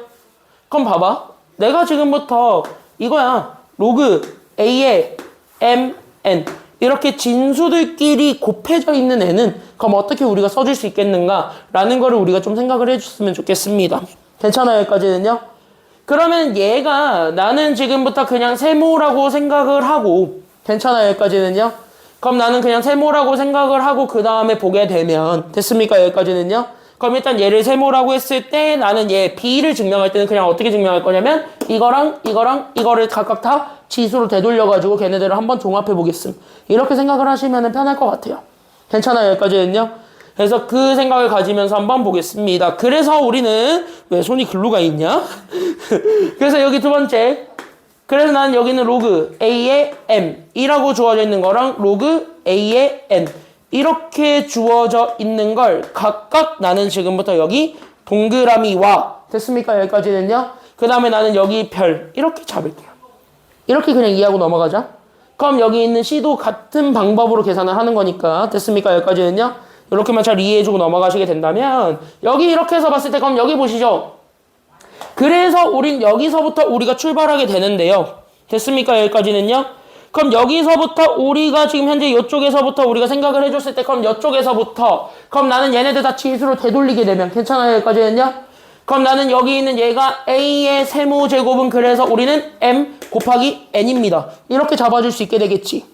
그럼 봐봐. 내가 지금부터 이거야. 로그 A의 MN. 이렇게 진수들끼리 곱해져 있는 애는 그럼 어떻게 우리가 써줄 수 있겠는가? 라는 거를 우리가 좀 생각을 해줬으면 좋겠습니다. 괜찮아요? 여기까지는요? 그러면 얘가 나는 지금부터 그냥 세모라고 생각을 하고 괜찮아요? 여기까지는요? 그럼 나는 그냥 세모라고 생각을 하고 그 다음에 보게 되면 됐습니까? 여기까지는요. 그럼 일단 얘를 세모라고 했을 때 나는 얘 B를 증명할 때는 그냥 어떻게 증명할 거냐면 이거랑 이거를 각각 다 지수로 되돌려가지고 걔네들을 한번 종합해 보겠음. 이렇게 생각을 하시면 편할 것 같아요. 괜찮아요? 여기까지는요. 그래서 그 생각을 가지면서 한번 보겠습니다. 그래서 우리는 왜 손이 글로 가 있냐? 그래서 여기 두 번째. 그래서 나는 여기는 로그 A의 M이라고 주어져 있는 거랑 로그 A의 N 이렇게 주어져 있는 걸 각각 나는 지금부터 여기 동그라미와 됐습니까? 여기까지는요. 그 다음에 나는 여기 별 이렇게 잡을게요. 이렇게 그냥 이해하고 넘어가자. 그럼 여기 있는 C도 같은 방법으로 계산을 하는 거니까 됐습니까? 여기까지는요. 이렇게만 잘 이해해주고 넘어가시게 된다면 여기 이렇게 해서 봤을 때 그럼 여기 보시죠. 그래서 우린 여기서부터 우리가 출발하게 되는데요. 됐습니까? 여기까지는요. 그럼 여기서부터 우리가 지금 현재 이쪽에서부터 우리가 생각을 해줬을 때 그럼 이쪽에서부터 그럼 나는 얘네들 다 지수로 되돌리게 되면 괜찮아요? 여기까지는요. 그럼 나는 여기 있는 얘가 A의 세모제곱은 그래서 우리는 M 곱하기 N입니다. 이렇게 잡아줄 수 있게 되겠지.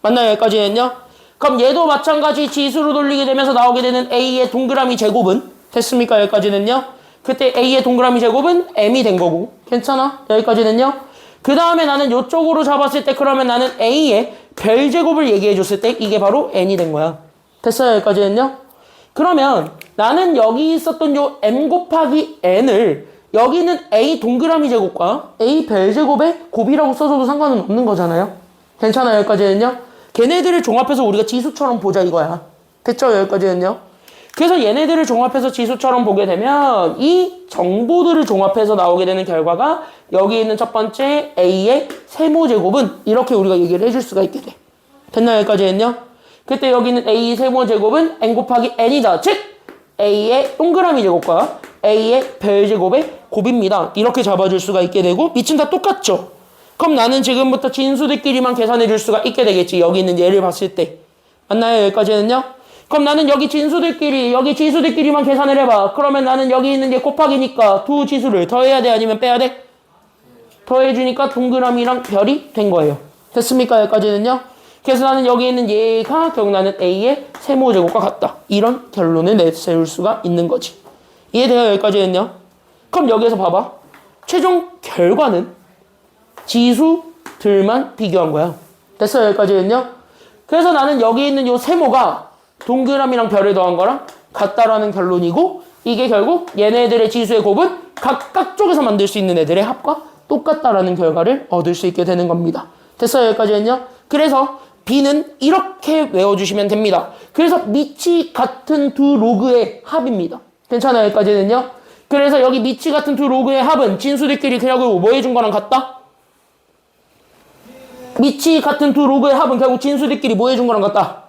맞나요? 여기까지는요. 그럼 얘도 마찬가지 지수로 돌리게 되면서 나오게 되는 A의 동그라미 제곱은 됐습니까? 여기까지는요. 그때 A의 동그라미 제곱은 M이 된 거고 괜찮아? 여기까지는요. 그 다음에 나는 이쪽으로 잡았을 때 그러면 나는 A의 별 제곱을 얘기해 줬을 때 이게 바로 N이 된 거야. 됐어요? 여기까지는요. 그러면 나는 여기 있었던 요 M 곱하기 N을 여기는 A 동그라미 제곱과 A 별 제곱의 곱이라고 써줘도 상관은 없는 거잖아요. 괜찮아요? 여기까지는요. 걔네들을 종합해서 우리가 지수처럼 보자 이거야. 됐죠? 여기까지는요. 그래서 얘네들을 종합해서 지수처럼 보게 되면 이 정보들을 종합해서 나오게 되는 결과가 여기 있는 첫 번째 A의 세모제곱은 이렇게 우리가 얘기를 해줄 수가 있게 돼. 됐나요? 여기까지는요. 그때 여기 있는 A 세모제곱은 N 곱하기 N이다. 즉 A의 동그라미 제곱과 A의 별 제곱의 곱입니다. 이렇게 잡아줄 수가 있게 되고 밑은 다 똑같죠. 그럼 나는 지금부터 진수들끼리만 계산해 줄 수가 있게 되겠지. 여기 있는 얘를 봤을 때. 맞나요? 여기까지는요. 그럼 나는 여기 진수들끼리 여기 지수들끼리만 계산을 해봐. 그러면 나는 여기 있는 게 곱하기니까 두 지수를 더해야 돼? 아니면 빼야 돼? 더해주니까 동그라미랑 별이 된 거예요. 됐습니까? 여기까지는요. 그래서 나는 여기 있는 얘가 결국 나는 A의 세모제곱과 같다. 이런 결론을 내세울 수가 있는 거지. 이해돼요? 여기까지는요. 그럼 여기에서 봐봐. 최종 결과는 지수들만 비교한 거야. 됐어요? 여기까지는요. 그래서 나는 여기 있는 요 세모가 동그라미랑 별을 더한 거랑 같다라는 결론이고 이게 결국 얘네들의 지수의 곱은 각각 쪽에서 만들 수 있는 애들의 합과 똑같다라는 결과를 얻을 수 있게 되는 겁니다. 됐어요? 여기까지는요. 그래서 B는 이렇게 외워주시면 됩니다. 그래서 밑이 같은 두 로그의 합입니다. 괜찮아요? 여기까지는요. 그래서 여기 밑이 같은 두 로그의 합은 진수들끼리 결국 뭐 해준 거랑 같다? 밑이 같은 두 로그의 합은 결국 진수들끼리 뭐 해준 거랑 같다?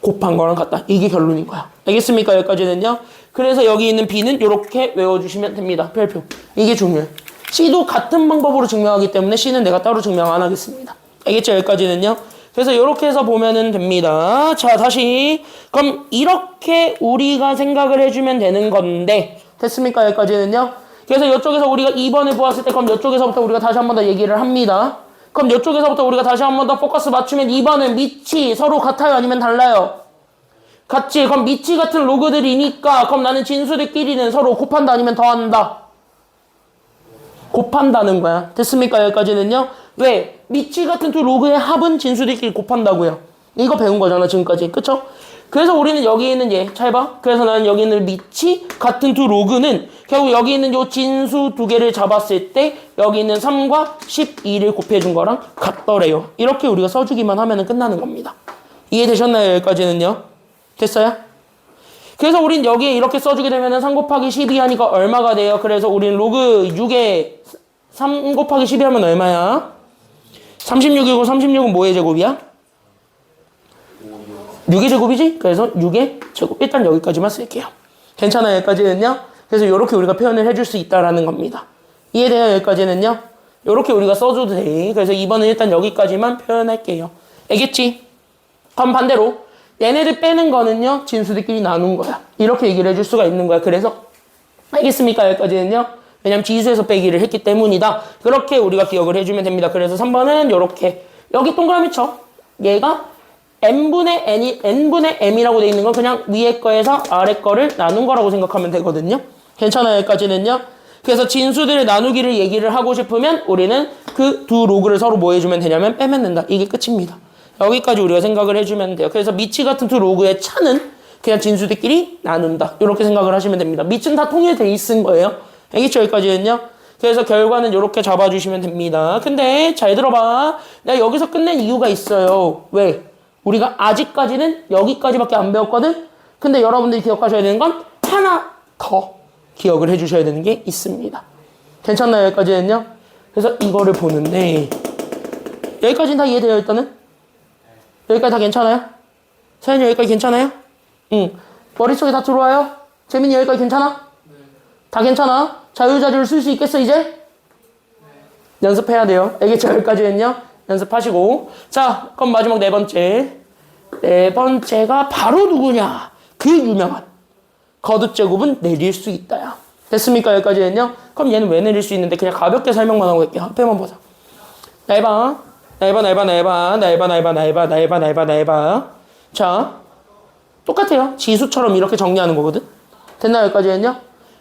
곱한 거랑 같다. 이게 결론인 거야. 알겠습니까? 여기까지는요. 그래서 여기 있는 B는 이렇게 외워주시면 됩니다. 별표. 이게 중요해. C도 같은 방법으로 증명하기 때문에 C는 내가 따로 증명 안 하겠습니다. 알겠죠? 여기까지는요. 그래서 이렇게 해서 보면은 됩니다. 자, 다시. 그럼 이렇게 우리가 생각을 해주면 되는 건데 됐습니까? 여기까지는요. 그래서 이쪽에서 우리가 2번을 보았을 때 그럼 이쪽에서부터 우리가 다시 한 번 더 얘기를 합니다. 그럼 이쪽에서부터 우리가 다시 한 번 더 포커스 맞추면 2번은 밑이 서로 같아요? 아니면 달라요? 같지. 그럼 밑이 같은 로그들이니까 그럼 나는 진수들끼리는 서로 곱한다 아니면 더한다? 곱한다는 거야. 됐습니까? 여기까지는요. 왜? 밑이 같은 두 로그의 합은 진수들끼리 곱한다고요. 이거 배운 거잖아 지금까지. 그쵸? 그래서 우리는 여기 있는 얘 잘 봐. 그래서 나는 여기 있는 밑이 같은 두 로그는 결국 여기 있는 요 진수 두 개를 잡았을 때 여기 있는 3과 12를 곱해준 거랑 같더래요. 이렇게 우리가 써주기만 하면 끝나는 겁니다. 이해되셨나요? 여기까지는요. 됐어요? 그래서 우린 여기에 이렇게 써주게 되면 3 곱하기 12 하니까 얼마가 돼요? 그래서 우린 로그 6에 3 곱하기 12 하면 얼마야? 36이고 36은 뭐의 제곱이야? 6의 제곱이지? 그래서 6의 제곱. 일단 여기까지만 쓸게요. 괜찮아요? 여기까지는요? 그래서 이렇게 우리가 표현을 해줄 수 있다라는 겁니다. 이해돼요? 여기까지는요? 이렇게 우리가 써줘도 돼. 그래서 2번은 일단 여기까지만 표현할게요. 알겠지? 그럼 반대로 얘네들 빼는 거는요 진수들끼리 나눈 거야. 이렇게 얘기를 해줄 수가 있는 거야. 그래서 알겠습니까? 여기까지는요. 왜냐면 지수에서 빼기를 했기 때문이다. 그렇게 우리가 기억을 해주면 됩니다. 그래서 3번은 이렇게 여기 동그라미 쳐. 얘가 n분의 m이라고 돼 있는 건 그냥 위에 거에서 아래 거를 나눈 거라고 생각하면 되거든요. 괜찮아요, 여기까지는요? 그래서 진수들의 나누기를 얘기를 하고 싶으면 우리는 그 두 로그를 서로 뭐 해주면 되냐면 빼면 된다. 이게 끝입니다. 여기까지 우리가 생각을 해주면 돼요. 그래서 미치 같은 두 로그의 차는 그냥 진수들끼리 나눈다. 이렇게 생각을 하시면 됩니다. 미치는 다 통일돼 있은 거예요. 알겠죠? 여기까지는요? 그래서 결과는 이렇게 잡아주시면 됩니다. 근데 잘 들어봐. 내가 여기서 끝낸 이유가 있어요. 왜? 우리가 아직까지는 여기까지밖에 안 배웠거든? 근데 여러분들이 기억하셔야 되는 건 하나 더 기억을 해주셔야 되는 게 있습니다. 괜찮나요? 여기까지는요? 그래서 이거를 보는데 여기까지는 다 이해돼요, 일단은? 여기까지 다 괜찮아요? 서현이 여기까지 괜찮아요? 응. 머릿속에 다 들어와요? 재민이 여기까지 괜찮아? 다 괜찮아? 자유자재를 쓸 수 있겠어, 이제? 연습해야 돼요. 알겠죠? 여기까지는요? 연습하시고. 자, 그럼 마지막 네 번째. 네 번째가 바로 누구냐? 그 유명한 거듭제곱은 내릴 수 있다야. 됐습니까? 여기까지는요? 그럼 얘는 왜 내릴 수 있는데 그냥 가볍게 설명만 하고 갈게요. 앞에만 보자. 날봐. 자, 똑같아요. 지수처럼 이렇게 정리하는 거거든. 됐나요? 여기까지는요?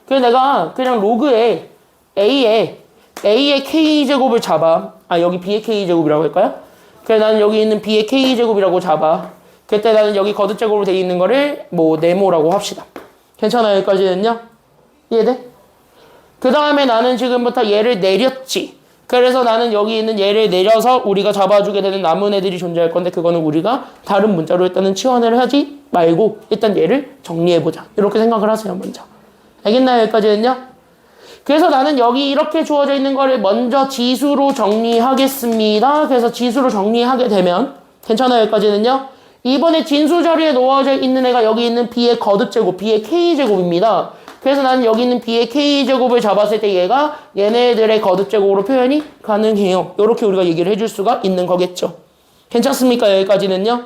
그래서 내가 그냥 로그에 A의 K제곱을 잡아. 여기 B의 K제곱이라고 할까요? 그래서 나는 여기 있는 B의 K제곱이라고 잡아. 그때 나는 여기 거듭제곱으로 되어 있는 거를 뭐 네모라고 합시다. 괜찮아요? 여기까지는요? 이해돼? 그 다음에 나는 지금부터 얘를 내렸지. 그래서 나는 여기 있는 얘를 내려서 우리가 잡아주게 되는 남은 애들이 존재할 건데 그거는 우리가 다른 문자로 일단은 치환을 하지 말고 일단 얘를 정리해보자. 이렇게 생각을 하세요, 먼저. 알겠나요? 여기까지는요? 그래서 나는 여기 이렇게 주어져 있는 거를 먼저 지수로 정리하겠습니다. 그래서 지수로 정리하게 되면 괜찮아요? 여기까지는요? 이번에 진수 자리에 놓아져 있는 애가 여기 있는 B의 거듭제곱, B의 K제곱입니다. 그래서 나는 여기 있는 B의 K제곱을 잡았을 때 얘가 얘네들의 거듭제곱으로 표현이 가능해요. 이렇게 우리가 얘기를 해줄 수가 있는 거겠죠. 괜찮습니까? 여기까지는요?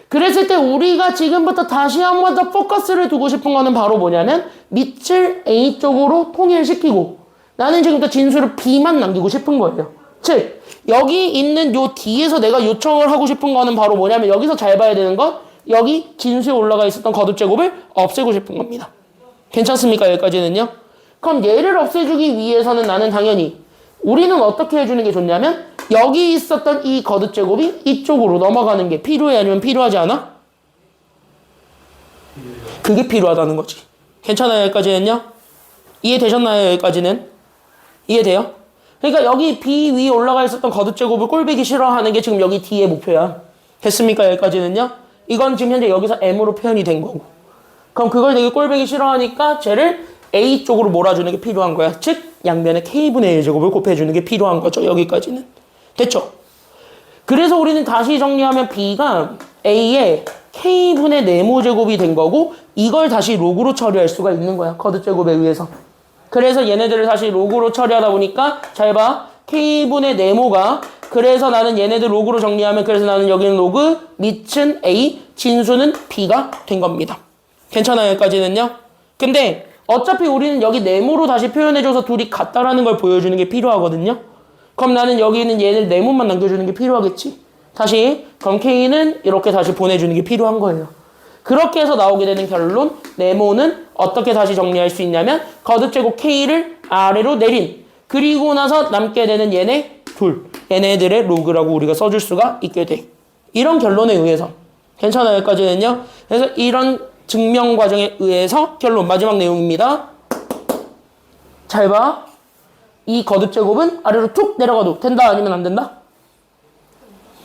그랬을 때 우리가 지금부터 다시 한 번 더 포커스를 두고 싶은 거는 바로 뭐냐면 밑을 A 쪽으로 통일시키고 나는 지금부터 진수를 B만 남기고 싶은 거예요. 즉 여기 있는 요 D에서 내가 요청을 하고 싶은 거는 바로 뭐냐면 여기서 잘 봐야 되는 건 여기 진수에 올라가 있었던 거듭제곱을 없애고 싶은 겁니다. 괜찮습니까? 여기까지는요? 그럼 얘를 없애주기 위해서는 나는 당연히 우리는 어떻게 해주는 게 좋냐면 여기 있었던 이 거듭제곱이 이쪽으로 넘어가는 게 필요해 아니면 필요하지 않아? 그게 필요하다는 거지. 괜찮아요? 여기까지는요? 이해되셨나요? 여기까지는? 이해돼요? 그러니까 여기 B 위에 올라가 있었던 거듭제곱을 꼴보기 싫어하는 게 지금 여기 D의 목표야. 됐습니까? 여기까지는요? 이건 지금 현재 여기서 M으로 표현이 된 거고. 그럼 그걸 되게 꼴보기 싫어하니까 쟤를 A 쪽으로 몰아주는 게 필요한 거야. 즉 양변에 K분의 1제곱을 곱해주는 게 필요한 거죠. 여기까지는. 됐죠? 그래서 우리는 다시 정리하면 B가 A의 K분의 네모제곱이 된 거고 이걸 다시 로그로 처리할 수가 있는 거야. 거듭제곱에 의해서. 그래서 얘네들을 다시 로그로 처리하다 보니까 잘 봐. K분의 네모가 그래서 나는 얘네들 로그로 정리하면 그래서 나는 여기는 로그 밑은 A 진수는 B가 된 겁니다. 괜찮아요? 여기까지는요? 근데 어차피 우리는 여기 네모로 다시 표현해줘서 둘이 같다라는 걸 보여주는 게 필요하거든요. 그럼 나는 여기 있는 얘를 네모만 남겨주는 게 필요하겠지. 다시 그럼 K는 이렇게 다시 보내주는 게 필요한 거예요. 그렇게 해서 나오게 되는 결론 네모는 어떻게 다시 정리할 수 있냐면 거듭제곱 K를 아래로 내린 그리고 나서 남게 되는 얘네 얘네들의 로그라고 우리가 써줄 수가 있게 돼. 이런 결론에 의해서 괜찮아요? 여기까지는요? 그래서 이런 증명 과정에 의해서 결론 마지막 내용입니다. 잘 봐. 이 거듭제곱은 아래로 툭 내려가도 된다 아니면 안 된다?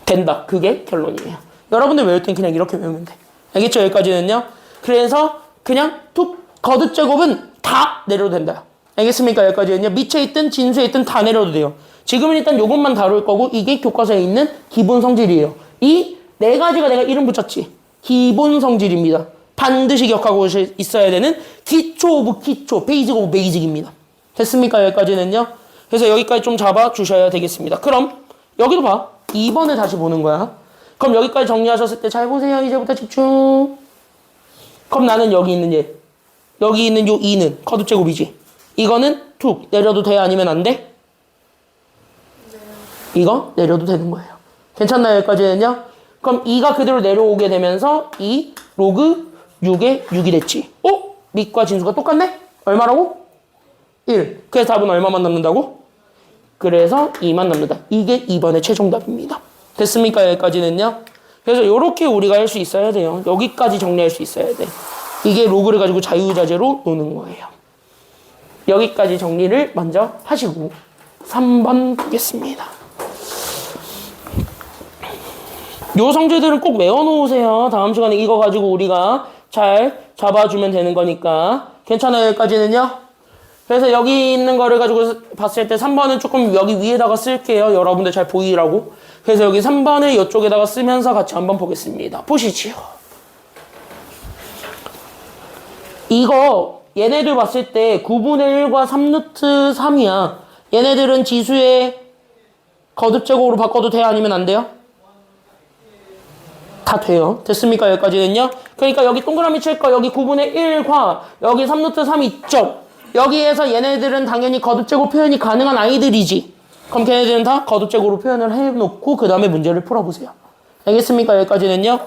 된다. 그게 결론이에요. 여러분들 외울 땐 그냥 이렇게 외우면 돼. 알겠죠? 여기까지는요. 그래서 그냥 툭 거듭제곱은 다 내려도 된다. 알겠습니까? 여기까지는요. 밑에 있든 진수에 있든 다 내려도 돼요. 지금은 일단 요것만 다룰 거고 이게 교과서에 있는 기본 성질이에요. 이 네 가지가 내가 이름 붙였지. 기본 성질입니다. 반드시 기억하고 있어야 되는 기초 오브 기초, 베이직 오브 베이직입니다. 됐습니까? 여기까지는요. 그래서 여기까지 좀 잡아주셔야 되겠습니다. 그럼 여기도 봐. 2번을 다시 보는 거야. 그럼 여기까지 정리하셨을 때 잘 보세요. 이제부터 집중. 그럼 나는 여기 있는 얘. 여기 있는 요 2는 거듭제곱이지. 이거는 툭 내려도 돼? 아니면 안 돼? 이거 내려도 되는 거예요. 괜찮나요? 여기까지는요. 그럼 2가 그대로 내려오게 되면서 2 로그 6에 6이 됐지. 밑과 진수가 똑같네? 얼마라고? 1. 그래서 답은 얼마만 남는다고? 그래서 2만 남는다. 이게 2번의 최종답입니다. 됐습니까? 여기까지는요. 그래서 이렇게 우리가 할 수 있어야 돼요. 여기까지 정리할 수 있어야 돼. 이게 로그를 가지고 자유자재로 노는 거예요. 여기까지 정리를 먼저 하시고 3번 보겠습니다. 요 성질들은 꼭 외워놓으세요. 다음 시간에 이거 가지고 우리가 잘 잡아주면 되는 거니까. 괜찮아요? 여기까지는요? 그래서 여기 있는 거를 가지고 봤을 때 3번은 조금 여기 위에다가 쓸게요. 여러분들 잘 보이라고. 그래서 여기 3번을 이쪽에다가 쓰면서 같이 한번 보겠습니다. 보시지요. 이거 얘네들 봤을 때 9분의 1과 3루트 3이야. 얘네들은 지수의 거듭제곱으로 바꿔도 돼요? 아니면 안 돼요? 다 돼요. 됐습니까? 여기까지는요. 그러니까 여기 동그라미 칠 거 여기 9분의 1과 여기 3루트 3이 있죠. 여기에서 얘네들은 당연히 거듭제곱 표현이 가능한 아이들이지. 그럼 걔네들은 다 거듭제곱으로 표현을 해놓고 그 다음에 문제를 풀어보세요. 알겠습니까? 여기까지는요.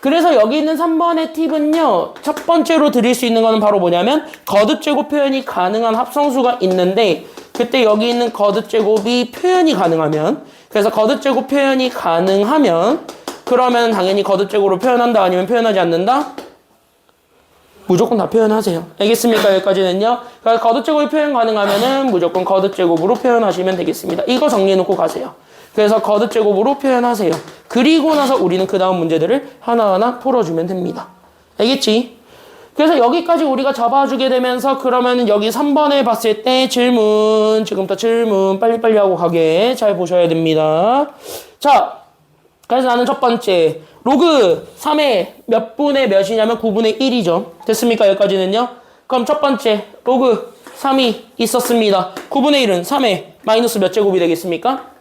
그래서 여기 있는 3번의 팁은요. 첫 번째로 드릴 수 있는 거는 바로 뭐냐면 거듭제곱 표현이 가능한 합성수가 있는데 그때 여기 있는 거듭제곱이 표현이 가능하면 그래서 거듭제곱 표현이 가능하면 그러면 당연히 거듭제곱으로 표현한다 아니면 표현하지 않는다? 무조건 다 표현하세요. 알겠습니까? 여기까지는요. 그러니까 거듭제곱이 표현 가능하면은 무조건 거듭제곱으로 표현하시면 되겠습니다. 이거 정리해놓고 가세요. 그래서 거듭제곱으로 표현하세요. 그리고 나서 우리는 그 다음 문제들을 하나하나 풀어주면 됩니다. 알겠지? 그래서 여기까지 우리가 잡아주게 되면서 그러면 여기 3번에 봤을 때 질문, 지금부터 질문 빨리빨리 하고 가게 잘 보셔야 됩니다. 자, 그래서 나는 첫 번째 로그 3의 몇 분의 몇이냐면 9분의 1이죠. 됐습니까? 여기까지는요. 그럼 첫 번째 로그 3이 있었습니다. 9분의 1은 3의 마이너스 몇 제곱이 되겠습니까?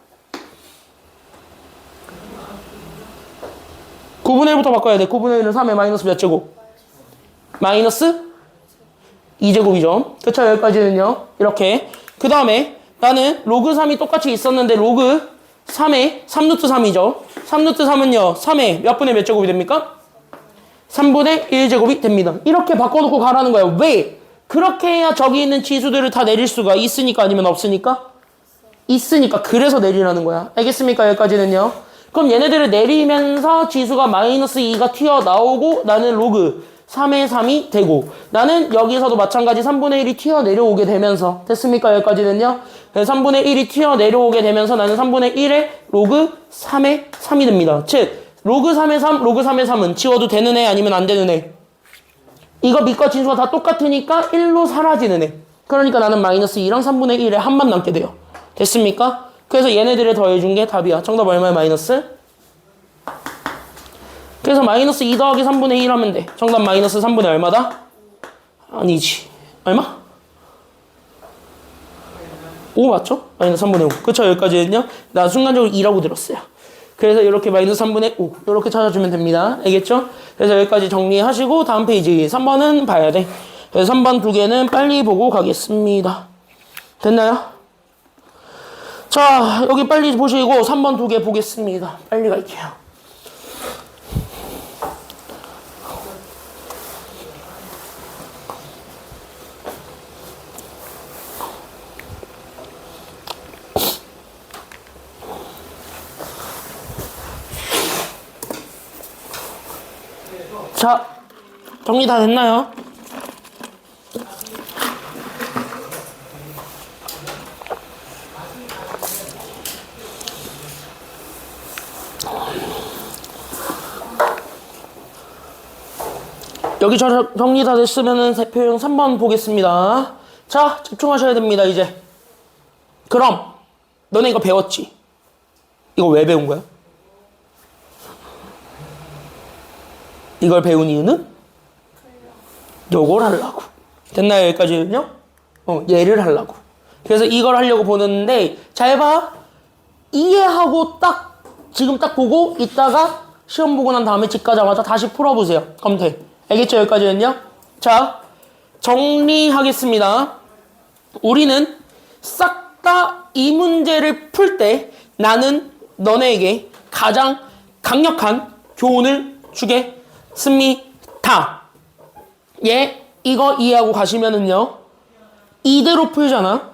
9분의 1부터 바꿔야 돼. 9분의 1은 3의 마이너스 몇 제곱? 마이너스 2제곱이죠. 그쵸? 여기까지는요. 이렇게. 그 다음에 나는 로그 3이 똑같이 있었는데 로그 3의 3루트 3이죠. 3루트 3은요. 3의 몇 분의 몇 제곱이 됩니까? 3분의 1제곱이 됩니다. 이렇게 바꿔놓고 가라는 거예요. 왜? 그렇게 해야 저기 있는 지수들을 다 내릴 수가 있으니까 아니면 없으니까? 있으니까. 그래서 내리라는 거야. 알겠습니까? 여기까지는요. 그럼 얘네들을 내리면서 지수가 마이너스 2가 튀어나오고 나는 로그 3의 3이 되고 나는 여기서도 마찬가지 3분의 1이 튀어내려오게 되면서 됐습니까? 여기까지는요. 3분의 1이 튀어내려오게 되면서 나는 3분의 1의 로그 3의 3이 됩니다. 즉 로그 3의 3, 로그 3의 3은 지워도 되는 애 아니면 안 되는 애? 이거 밑과 진수가 다 똑같으니까 1로 사라지는 애. 그러니까 나는 마이너스 2랑 3분의 1에 한만 남게 돼요. 됐습니까? 그래서 얘네들을 더해준 게 답이야. 정답 얼마야? 마이너스? 그래서 마이너스 2 더하기 3분의 1 하면 돼. 정답 마이너스 3분의 얼마다? 아니지. 얼마? 5 맞죠? 마이너스 3분의 5. 그쵸? 여기까지는요. 나 순간적으로 2라고 들었어요. 그래서 이렇게 마이너스 3분의 5. 이렇게 찾아주면 됩니다. 알겠죠? 그래서 여기까지 정리하시고 다음 페이지 3번은 봐야 돼. 그래서 3번 두 개는 빨리 보고 가겠습니다. 됐나요? 자, 여기 빨리 보시고 3번 두 개 보겠습니다. 빨리 갈게요. 자, 정리 다 됐나요? 여기 정리 다 됐으면은 대표형 3번 보겠습니다. 자, 집중하셔야 됩니다, 이제. 그럼, 너네 이거 배웠지? 이거 왜 배운 거야? 이걸 배운 이유는? 요걸 하려고. 됐나요? 여기까지는요? 얘를 하려고. 그래서 이걸 하려고 보는데, 잘 봐. 이해하고 지금 딱 보고, 이따가 시험 보고 난 다음에 집 가자마자 다시 풀어보세요. 그럼 돼. 알겠죠? 여기까지는요? 자, 정리하겠습니다. 우리는 싹 다 이 문제를 풀 때 나는 너네에게 가장 강력한 교훈을 주겠습니다. 예, 이거 이해하고 가시면은요, 이대로 풀잖아.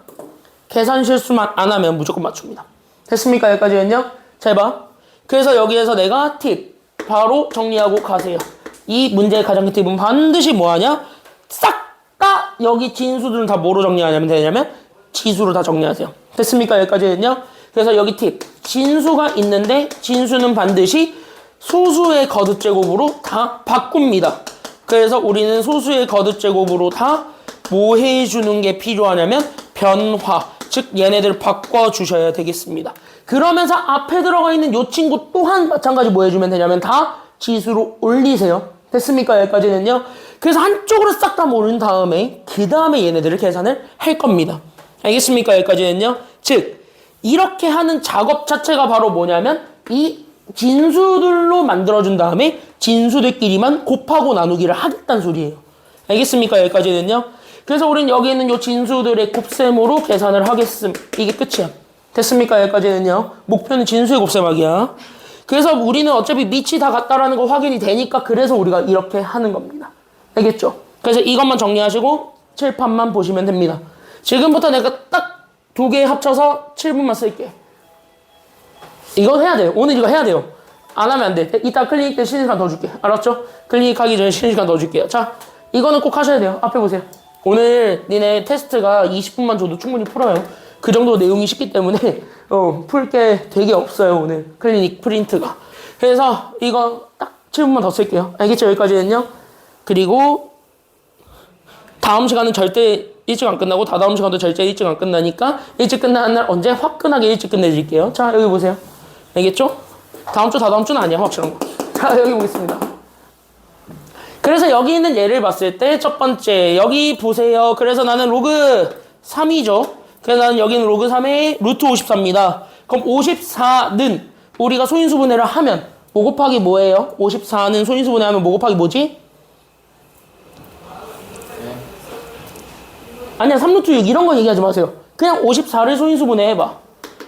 계산 실수만 안 하면 무조건 맞춥니다. 됐습니까? 여기까지는요? 잘 봐. 그래서 여기에서 내가 팁 바로 정리하고 가세요. 이 문제의 가장 큰 팁은 반드시 뭐하냐? 싹 다 여기 진수들은 다 뭐로 정리하냐면 되냐면 지수로 다 정리하세요. 됐습니까? 여기까지는요? 그래서 여기 팁. 진수가 있는데 진수는 반드시 소수의 거듭제곱으로 다 바꿉니다. 그래서 우리는 소수의 거듭제곱으로 다 뭐 해주는 게 필요하냐면 변화. 즉 얘네들 바꿔주셔야 되겠습니다. 그러면서 앞에 들어가 있는 요 친구 또한 마찬가지 뭐 해주면 되냐면 다 지수로 올리세요. 됐습니까? 여기까지는요. 그래서 한쪽으로 싹 다 모른 다음에 그 다음에 얘네들을 계산을 할 겁니다. 알겠습니까? 여기까지는요. 즉 이렇게 하는 작업 자체가 바로 뭐냐면 이 진수들로 만들어준 다음에 진수들끼리만 곱하고 나누기를 하겠다는 소리예요. 알겠습니까? 여기까지는요. 그래서 우린 여기 있는 요 진수들의 곱셈으로 계산을 하겠음. 이게 끝이야. 됐습니까? 여기까지는요. 목표는 진수의 곱셈하기야. 그래서 우리는 어차피 밑이 다 같다라는 거 확인이 되니까 그래서 우리가 이렇게 하는 겁니다. 알겠죠? 그래서 이것만 정리하시고 칠판만 보시면 됩니다. 지금부터 내가 딱 두 개 합쳐서 7분만 쓸게. 이거 해야 돼요. 오늘 이거 해야 돼요. 안 하면 안 돼. 이따 클리닉 때 쉬는 시간 더 줄게. 알았죠? 클리닉 하기 전에 쉬는 시간 더 줄게요. 자, 이거는 꼭 하셔야 돼요. 앞에 보세요. 오늘 니네 테스트가 20분만 줘도 충분히 풀어요. 그 정도 내용이 쉽기 때문에 풀 게 되게 없어요. 오늘 클리닉 프린트가. 그래서 이거 딱 7분만 더 쓸게요. 알겠죠? 여기까지는요. 그리고 다음 시간은 절대 일찍 안 끝나고 다다음 시간도 절대 일찍 안 끝나니까 일찍 끝나는 날 언제 화끈하게 일찍 끝내드릴게요. 자, 여기 보세요. 알겠죠? 다음 주 다다음 주는 아니야. 확실한 거. 자, 여기 보겠습니다. 그래서 여기 있는 예를 봤을 때 첫 번째 여기 보세요. 그래서 나는 로그 3이죠. 그래서 나는 여기는 로그 3의 루트 54입니다. 그럼 54는 우리가 소인수분해를 하면 뭐 곱하기 뭐예요? 54는 소인수분해하면 뭐 곱하기 뭐지? 아니야, 3루트 6 이런 거 얘기하지 마세요. 그냥 54를 소인수분해 해봐.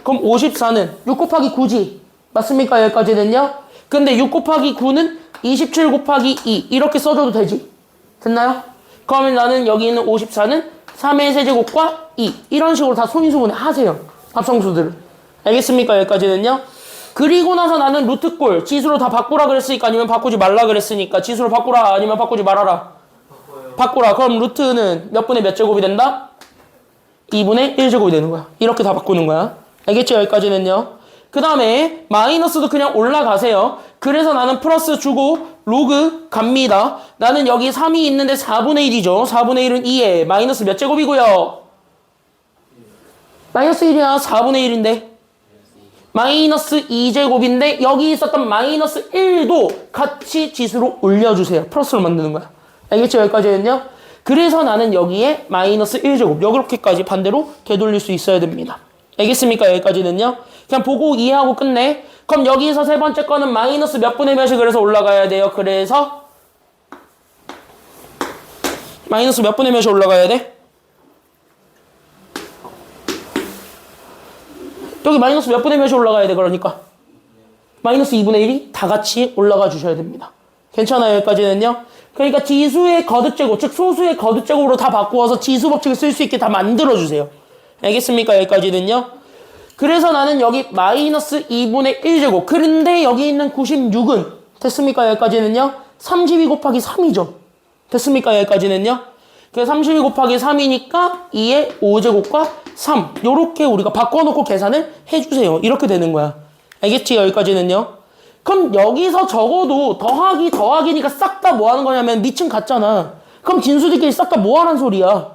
그럼 54는 6 곱하기 9지. 맞습니까? 여기까지는요? 근데 6 곱하기 9는 27 곱하기 2 이렇게 써줘도 되지. 됐나요? 그러면 나는 여기 있는 54는 3의 세제곱과 2 이런 식으로 다 소인수분해 하세요. 합성수들을. 알겠습니까? 여기까지는요? 그리고 나서 나는 루트꼴 지수로 다 바꾸라 그랬으니까 아니면 바꾸지 말라 그랬으니까 지수로 바꾸라 아니면 바꾸지 말아라. 바꾸라. 그럼 루트는 몇 분의 몇 제곱이 된다? 2분의 1제곱이 되는 거야. 이렇게 다 바꾸는 거야. 알겠죠? 여기까지는요. 그 다음에 마이너스도 그냥 올라가세요. 그래서 나는 플러스 주고 로그 갑니다. 나는 여기 3이 있는데 4분의 1이죠. 4분의 1은 2에 마이너스 몇 제곱이고요? 마이너스 1이야. 4분의 1인데 마이너스 2제곱인데 여기 있었던 마이너스 1도 같이 지수로 올려주세요. 플러스로 만드는 거야. 알겠죠? 여기까지는요. 그래서 나는 여기에 마이너스 1제곱 이렇게까지 반대로 되돌릴 수 있어야 됩니다. 알겠습니까? 여기까지는요. 그냥 보고 이해하고 끝내. 그럼 여기서 세 번째 거는 마이너스 몇 분의 몇이 그래서 올라가야 돼요. 그래서 마이너스 몇 분의 몇이 올라가야 돼? 여기 마이너스 몇 분의 몇이 올라가야 돼. 그러니까 마이너스 2분의 1이 다 같이 올라가 주셔야 됩니다. 괜찮아요? 여기까지는요. 그러니까 지수의 거듭제곱, 즉 소수의 거듭제곱으로 다 바꾸어서 지수 법칙을 쓸 수 있게 다 만들어주세요. 알겠습니까? 여기까지는요. 그래서 나는 여기 마이너스 2분의 1제곱. 그런데 여기 있는 96은 됐습니까? 여기까지는요. 32 곱하기 3이죠. 됐습니까? 여기까지는요. 그래서 32 곱하기 3이니까 2의 5제곱과 3. 요렇게 우리가 바꿔놓고 계산을 해주세요. 이렇게 되는 거야. 알겠지? 여기까지는요. 그럼 여기서 적어도 더하기니까 싹 다 뭐 하는 거냐면 밑은 같잖아. 그럼 진수들끼리 싹 다 뭐 하란 소리야?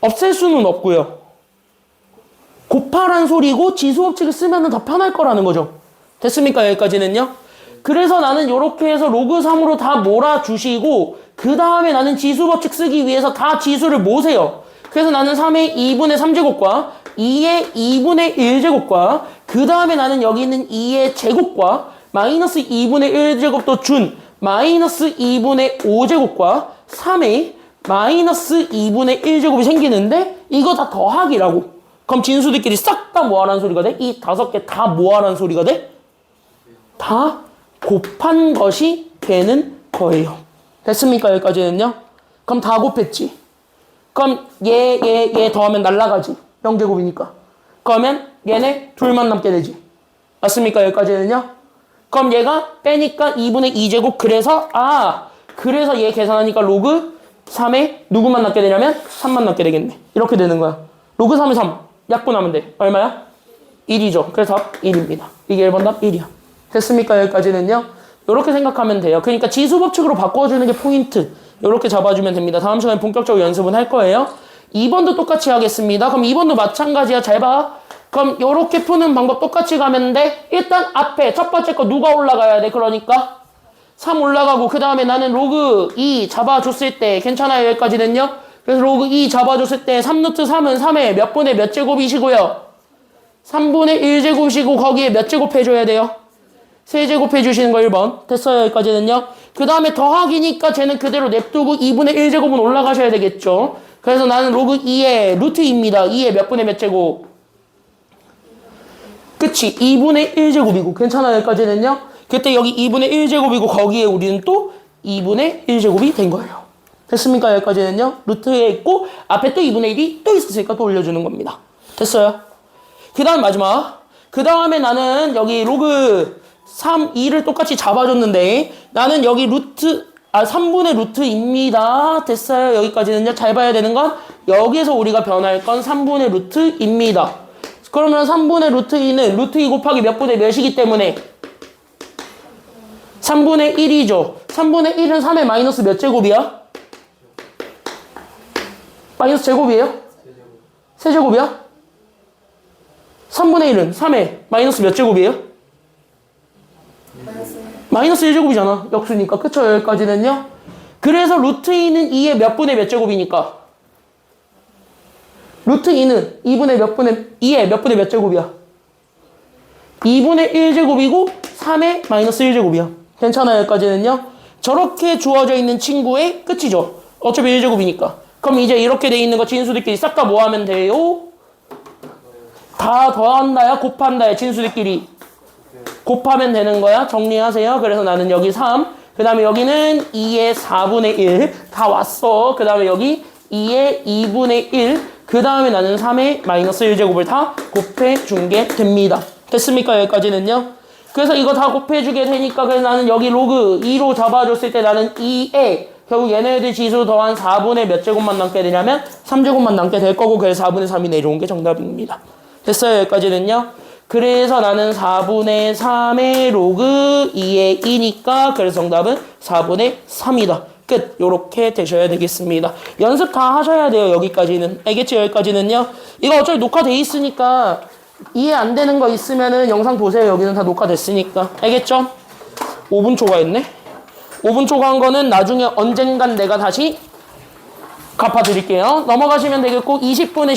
없앨 수는 없고요. 곱하란 소리고 지수법칙을 쓰면 더 편할 거라는 거죠. 됐습니까? 여기까지는요. 그래서 나는 이렇게 해서 로그 3으로 다 몰아주시고 그 다음에 나는 지수법칙 쓰기 위해서 다 지수를 모으세요. 그래서 나는 3의 2분의 3제곱과 2의 2분의 1제곱과 그 다음에 나는 여기 있는 2의 제곱과 마이너스 2분의 1제곱도 준 마이너스 2분의 5제곱과 3의 마이너스 2분의 1제곱이 생기는데 이거 다 더하기라고. 그럼 진수들끼리 싹 다 뭐하라는 소리가 돼? 이 5개 다 뭐하라는 소리가 돼? 다 곱한 것이 되는 거예요. 됐습니까? 여기까지는요? 그럼 다 곱했지. 그럼 얘 더하면 날라가지. 0제곱이니까. 그러면 얘네 둘만 남게 되지. 맞습니까? 여기까지는요? 그럼 얘가 빼니까 2분의 2제곱. 그래서 얘 계산하니까 로그 3에 누구만 남게 되냐면 3만 남게 되겠네. 이렇게 되는 거야. 로그 3에 3 약분하면 돼. 얼마야? 1이죠. 그래서 답 1입니다. 이게 1번 답 1이야. 됐습니까? 여기까지는요? 이렇게 생각하면 돼요. 그러니까 지수법칙으로 바꿔주는 게 포인트. 이렇게 잡아주면 됩니다. 다음 시간에 본격적으로 연습은 할 거예요. 2번도 똑같이 하겠습니다. 그럼 2번도 마찬가지야. 잘 봐. 그럼 이렇게 푸는 방법 똑같이 가면 돼. 일단 앞에 첫 번째 거 누가 올라가야 돼? 그러니까 3 올라가고 그 다음에 나는 로그 2 잡아줬을 때 괜찮아요? 여기까지는요? 그래서 로그 2 잡아줬을 때 3루트 3은 3에 몇 분의 몇 제곱이시고요? 3분의 1제곱이시고 거기에 몇 제곱 해줘야 돼요? 3제곱 해주시는 거 1번. 됐어요? 여기까지는요? 그 다음에 더하기니까 쟤는 그대로 냅두고 2분의 1제곱은 올라가셔야 되겠죠? 그래서 나는 로그 2의 루트입니다. 2의 몇 분의 몇 제곱? 그치? 2분의 1제곱이고 괜찮아요? 여기까지는요? 그때 여기 2분의 1제곱이고 거기에 우리는 또 2분의 1제곱이 된 거예요. 됐습니까? 여기까지는요? 루트에 있고 앞에 또 2분의 1이 또 있었으니까 또 올려주는 겁니다. 됐어요? 그 다음 마지막. 그 다음에 나는 여기 로그 3, 2를 똑같이 잡아줬는데 나는 여기 3분의 루트입니다. 됐어요? 여기까지는요. 잘 봐야 되는 건 여기에서 우리가 변할 건 3분의 루트입니다. 그러면 3분의 루트 2는 루트 2 곱하기 몇 분의 몇이기 때문에 3분의 1이죠. 3분의 1은 3의 마이너스 몇 제곱이야? 마이너스 제곱이에요? 세제곱이야? 3분의 1은 3의 마이너스 몇 제곱이에요? 마이너스 1제곱이잖아. 역수니까. 그쵸? 여기까지는요. 그래서 루트 2는 2의 몇 분의 몇 제곱이니까 루트 2는 2분의 몇 분의 2의 몇 분의 몇 제곱이야? 2분의 1제곱이고 3의 마이너스 1제곱이야. 괜찮아요? 여기까지는요. 저렇게 주어져 있는 친구의 끝이죠. 어차피 1제곱이니까. 그럼 이제 이렇게 돼 있는 거 진수들끼리 싹 다 뭐 하면 돼요? 다 더한다야? 곱한다야? 진수들끼리 곱하면 되는 거야. 정리하세요. 그래서 나는 여기 3, 그 다음에 여기는 2의 4분의 1 다 왔어. 그 다음에 여기 2의 2분의 1, 그 다음에 나는 3의 마이너스 1제곱을 다 곱해준 게 됩니다. 됐습니까? 여기까지는요. 그래서 이거 다 곱해주게 되니까 그래서 나는 여기 로그 2로 잡아줬을 때 나는 2에 결국 얘네들 지수 더한 4분의 몇 제곱만 남게 되냐면 3제곱만 남게 될 거고 그래서 4분의 3이 내려온 게 정답입니다. 됐어요? 여기까지는요. 그래서 나는 4분의 3의 로그 2의 2니까 그래서 정답은 4분의 3이다. 끝. 요렇게 되셔야 되겠습니다. 연습 다 하셔야 돼요. 여기까지는. 알겠지? 여기까지는요. 이거 어차피 녹화돼 있으니까 이해 안 되는 거 있으면은 영상 보세요. 여기는 다 녹화됐으니까. 알겠죠? 5분 초과했네. 5분 초과한 거는 나중에 언젠간 내가 다시 갚아드릴게요. 넘어가시면 되겠고 20분에